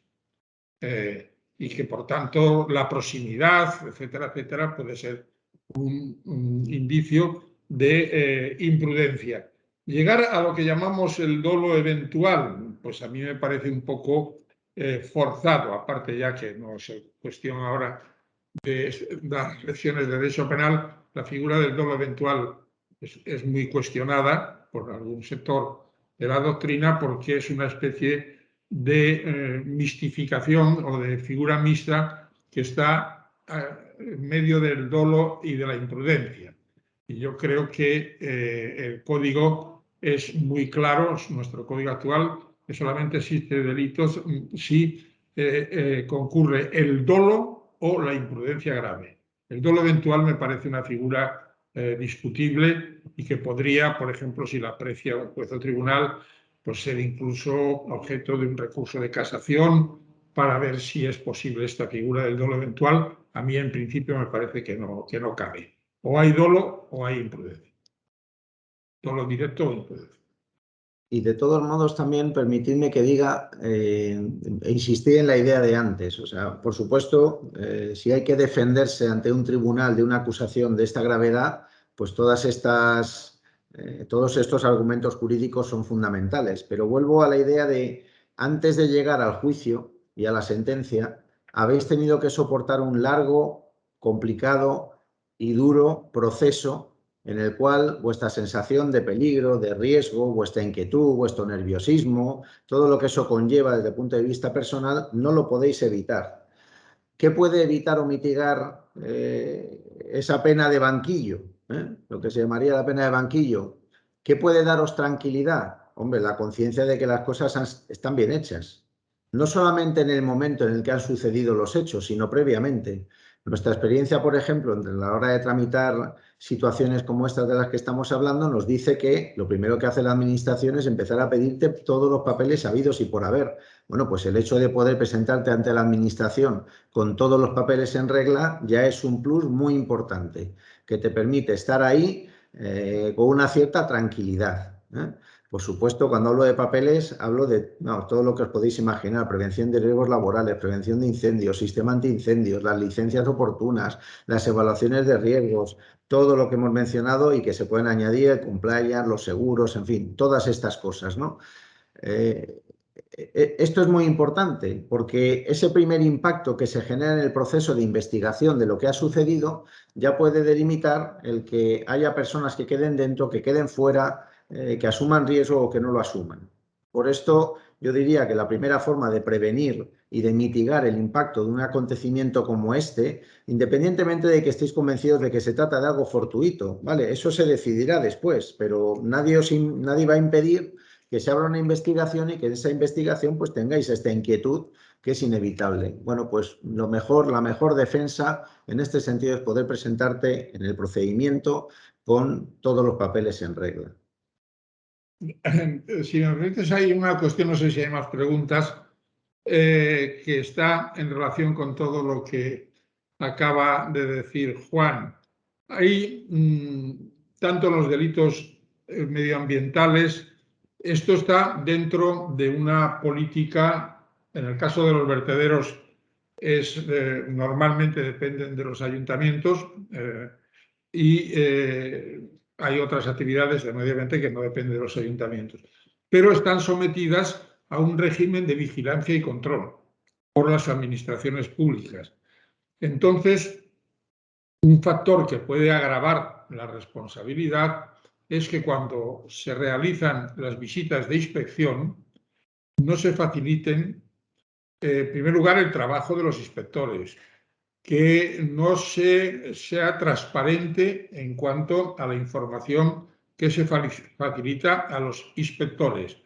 Y que, por tanto, la proximidad, etcétera, etcétera, puede ser un indicio de imprudencia. Llegar a lo que llamamos el dolo eventual, pues a mí me parece un poco forzado, aparte ya que no es cuestión ahora de las lecciones de derecho penal, la figura del dolo eventual es muy cuestionada por algún sector de la doctrina porque es una especie de mistificación o de figura mixta que está en medio del dolo y de la imprudencia. Y yo creo que el código es muy claro, nuestro código actual, que solamente existe delitos si concurre el dolo o la imprudencia grave. El dolo eventual me parece una figura discutible y que podría, por ejemplo, si la aprecia un juez o tribunal, pues ser incluso objeto de un recurso de casación para ver si es posible esta figura del dolo eventual. A mí, en principio, me parece que no cabe. O hay dolo o hay imprudencia. Dolo directo o imprudencia. Y de todos modos también permitidme que diga, insistir en la idea de antes. O sea, por supuesto, si hay que defenderse ante un tribunal de una acusación de esta gravedad, pues todos estos argumentos jurídicos son fundamentales. Pero vuelvo a la idea de, antes de llegar al juicio y a la sentencia, habéis tenido que soportar un largo, complicado y duro proceso en el cual vuestra sensación de peligro, de riesgo, vuestra inquietud, vuestro nerviosismo, todo lo que eso conlleva desde el punto de vista personal, no lo podéis evitar. ¿Qué puede evitar o mitigar esa pena de banquillo? Lo que se llamaría la pena de banquillo. ¿Qué puede daros tranquilidad? Hombre, la conciencia de que las cosas están bien hechas. No solamente en el momento en el que han sucedido los hechos, sino previamente. Nuestra experiencia, por ejemplo, a la hora de tramitar situaciones como estas de las que estamos hablando, nos dice que lo primero que hace la Administración es empezar a pedirte todos los papeles habidos y por haber. Bueno, pues el hecho de poder presentarte ante la Administración con todos los papeles en regla ya es un plus muy importante, que te permite estar ahí con una cierta tranquilidad. Por supuesto, cuando hablo de papeles, hablo de todo lo que os podéis imaginar: prevención de riesgos laborales, prevención de incendios, sistema antiincendios, las licencias oportunas, las evaluaciones de riesgos, todo lo que hemos mencionado y que se pueden añadir, el compliance, los seguros, en fin, todas estas cosas, ¿no? Esto es muy importante porque ese primer impacto que se genera en el proceso de investigación de lo que ha sucedido ya puede delimitar el que haya personas que queden dentro, que queden fuera, que asuman riesgo o que no lo asuman. Por esto, yo diría que la primera forma de prevenir y de mitigar el impacto de un acontecimiento como este, independientemente de que estéis convencidos de que se trata de algo fortuito, ¿vale? Eso se decidirá después, pero nadie va a impedir que se abra una investigación y que en esa investigación pues tengáis esta inquietud que es inevitable. Bueno, pues la mejor defensa en este sentido es poder presentarte en el procedimiento con todos los papeles en regla. Si me permites, hay una cuestión, no sé si hay más preguntas, que está en relación con todo lo que acaba de decir Juan. Hay tanto los delitos medioambientales. Esto está dentro de una política, en el caso de los vertederos, normalmente dependen de los ayuntamientos y hay otras actividades de medio ambiente que no dependen de los ayuntamientos, pero están sometidas a un régimen de vigilancia y control por las administraciones públicas. Entonces, un factor que puede agravar la responsabilidad es que cuando se realizan las visitas de inspección no se faciliten, en primer lugar, el trabajo de los inspectores, que no sea transparente en cuanto a la información que se facilita a los inspectores.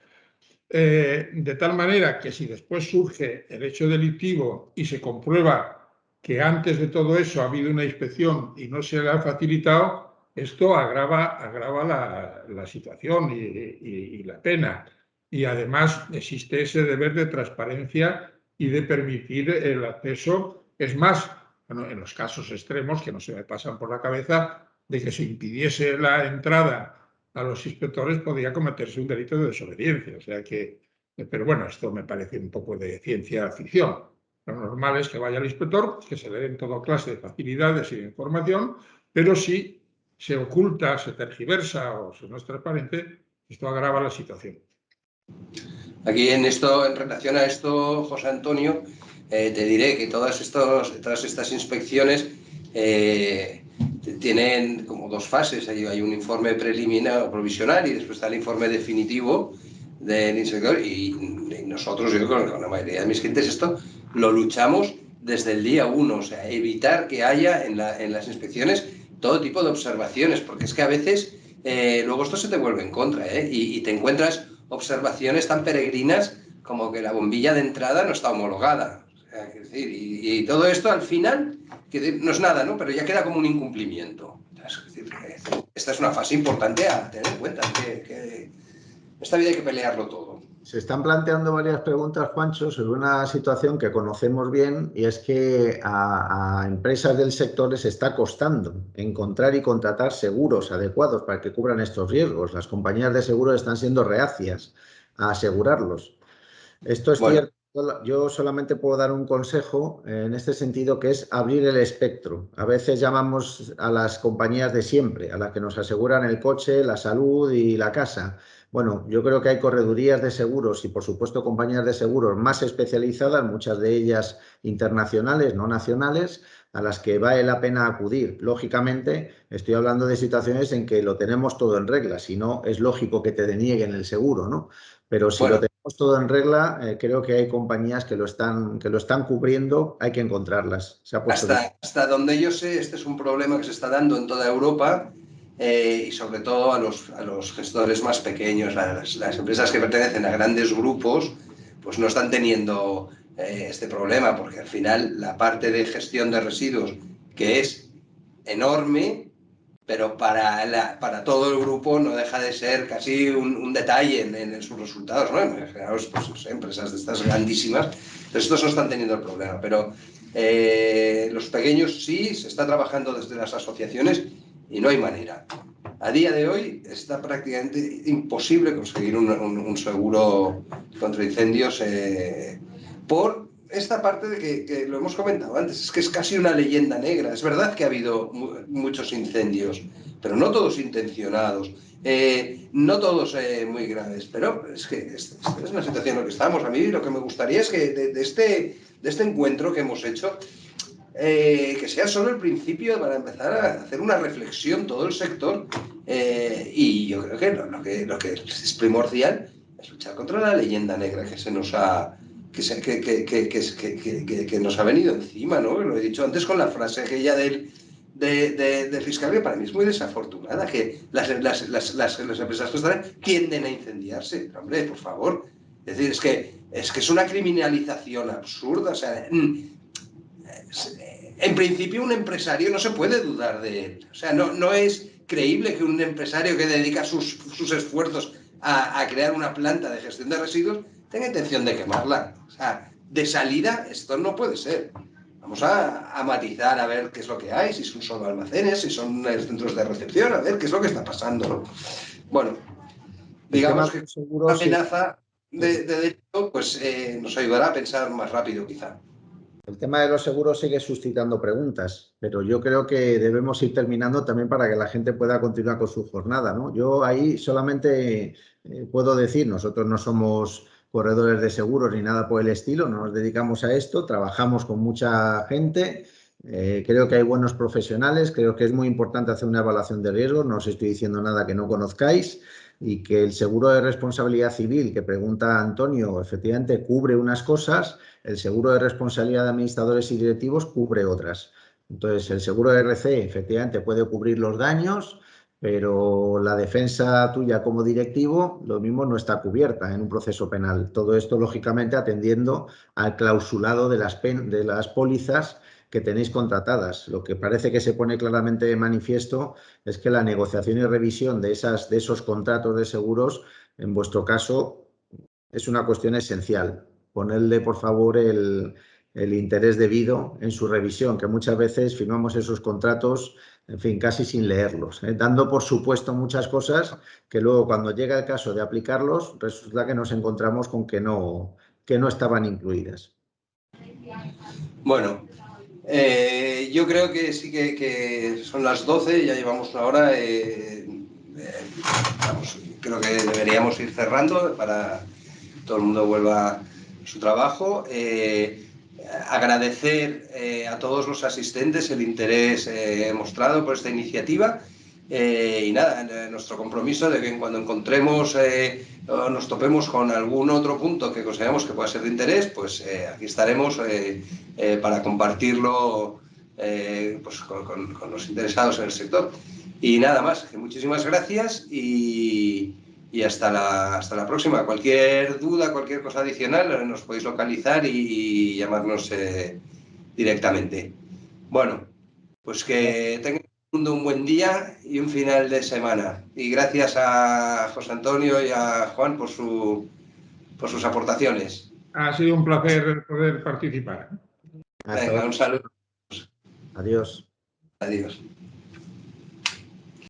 De tal manera que si después surge el hecho delictivo y se comprueba que antes de todo eso ha habido una inspección y no se le ha facilitado, esto agrava la situación y la pena. Y además existe ese deber de transparencia y de permitir el acceso. Es más, bueno, en los casos extremos que no se me pasan por la cabeza, de que se impidiese la entrada a los inspectores, podría cometerse un delito de desobediencia. O sea que, pero bueno, esto me parece un poco de ciencia ficción. Lo normal es que vaya el inspector, que se le den toda clase de facilidades y de información, pero si se oculta, se tergiversa o no es transparente, esto agrava la situación. Aquí en relación a esto, José Antonio, te diré que todas estas inspecciones tienen como dos fases. Hay un informe preliminar o provisional y después está el informe definitivo del inspector. Y nosotros, yo creo que con la mayoría de mis clientes, esto lo luchamos desde el día 1, o sea, evitar que haya en las inspecciones todo tipo de observaciones, porque es que a veces luego esto se te vuelve en contra, y te encuentras observaciones tan peregrinas como que la bombilla de entrada no está homologada. O sea, es decir, y todo esto al final, que no es nada, ¿no? Pero ya queda como un incumplimiento. Es decir, esta es una fase importante a tener en cuenta, que esta vida hay que pelearlo todo. Se están planteando varias preguntas, Juancho, sobre una situación que conocemos bien, y es que a empresas del sector les está costando encontrar y contratar seguros adecuados para que cubran estos riesgos. Las compañías de seguros están siendo reacias a asegurarlos. Esto es cierto. Yo solamente puedo dar un consejo en este sentido, que es abrir el espectro. A veces llamamos a las compañías de siempre, a las que nos aseguran el coche, la salud y la casa. Bueno, yo creo que hay corredurías de seguros y, por supuesto, compañías de seguros más especializadas, muchas de ellas internacionales, no nacionales, a las que vale la pena acudir. Lógicamente, estoy hablando de situaciones en que lo tenemos todo en regla, si no, es lógico que te denieguen el seguro, ¿no? Pero si lo tenemos todo en regla, creo que hay compañías que lo están cubriendo, hay que encontrarlas. Se ha puesto hasta donde yo sé, este es un problema que se está dando en toda Europa y sobre todo a los gestores más pequeños, las empresas que pertenecen a grandes grupos, pues no están teniendo este problema, porque al final la parte de gestión de residuos, que es enorme, pero para todo el grupo no deja de ser casi un detalle en sus resultados, ¿no? Imaginaos, pues, empresas de estas grandísimas, entonces estos no están teniendo el problema, pero los pequeños sí, se está trabajando desde las asociaciones y no hay manera. A día de hoy está prácticamente imposible conseguir un seguro contra incendios por esta parte de que lo hemos comentado antes, es que es casi una leyenda negra. Es verdad que ha habido muchos incendios, pero no todos intencionados, no todos muy graves, pero es que es una situación en la que estamos. A mí lo que me gustaría es que de este encuentro que hemos hecho, que sea solo el principio para empezar a hacer una reflexión todo el sector, y yo creo que lo que es primordial es luchar contra la leyenda negra que se nos ha que nos ha venido encima, ¿no? Lo he dicho antes con la frase aquella de fiscal, que para mí es muy desafortunada, que las empresas que tienden a incendiarse. Pero, hombre, por favor. Es decir, es que es una criminalización absurda. O sea, en principio un empresario no se puede dudar de él. O sea, no es creíble que un empresario que dedica sus esfuerzos a crear una planta de gestión de residuos tenga intención de quemarla. O sea, de salida esto no puede ser. Vamos a matizar a ver qué es lo que hay, si son solo almacenes, si son centros de recepción, a ver qué es lo que está pasando, ¿no? Bueno, digamos que la amenaza de delito pues, nos ayudará a pensar más rápido, quizá. El tema de los seguros sigue suscitando preguntas, pero yo creo que debemos ir terminando también para que la gente pueda continuar con su jornada, ¿no? Yo ahí solamente puedo decir, nosotros no somos corredores de seguros ni nada por el estilo, no nos dedicamos a esto, trabajamos con mucha gente, creo que hay buenos profesionales, creo que es muy importante hacer una evaluación de riesgos, no os estoy diciendo nada que no conozcáis, y que el seguro de responsabilidad civil que pregunta Antonio efectivamente cubre unas cosas, el seguro de responsabilidad de administradores y directivos cubre otras. Entonces, el seguro de RC efectivamente puede cubrir los daños, pero la defensa tuya como directivo, lo mismo, no está cubierta en un proceso penal. Todo esto, lógicamente, atendiendo al clausulado de las pólizas que tenéis contratadas. Lo que parece que se pone claramente de manifiesto es que la negociación y revisión de esos contratos de seguros, en vuestro caso, es una cuestión esencial. Ponerle, por favor, el interés debido en su revisión, que muchas veces firmamos esos contratos, en fin, casi sin leerlos, dando por supuesto muchas cosas que luego, cuando llega el caso de aplicarlos, resulta que nos encontramos con que no estaban incluidas. Bueno, yo creo que sí que son las 12, ya llevamos una hora. Vamos, creo que deberíamos ir cerrando para que todo el mundo vuelva a su trabajo. Agradecer a todos los asistentes el interés mostrado por esta iniciativa. Y nada, nuestro compromiso de que cuando encontremos o nos topemos con algún otro punto que consideramos que pueda ser de interés, pues aquí estaremos para compartirlo pues con los interesados en el sector. Y nada más, que muchísimas gracias y hasta la próxima. Cualquier duda, cualquier cosa adicional, nos podéis localizar y llamarnos directamente. Bueno, pues que tengáis un buen día y un final de semana. Y gracias a José Antonio y a Juan por sus aportaciones. Ha sido un placer poder participar. Venga, un saludo. Adiós. Adiós.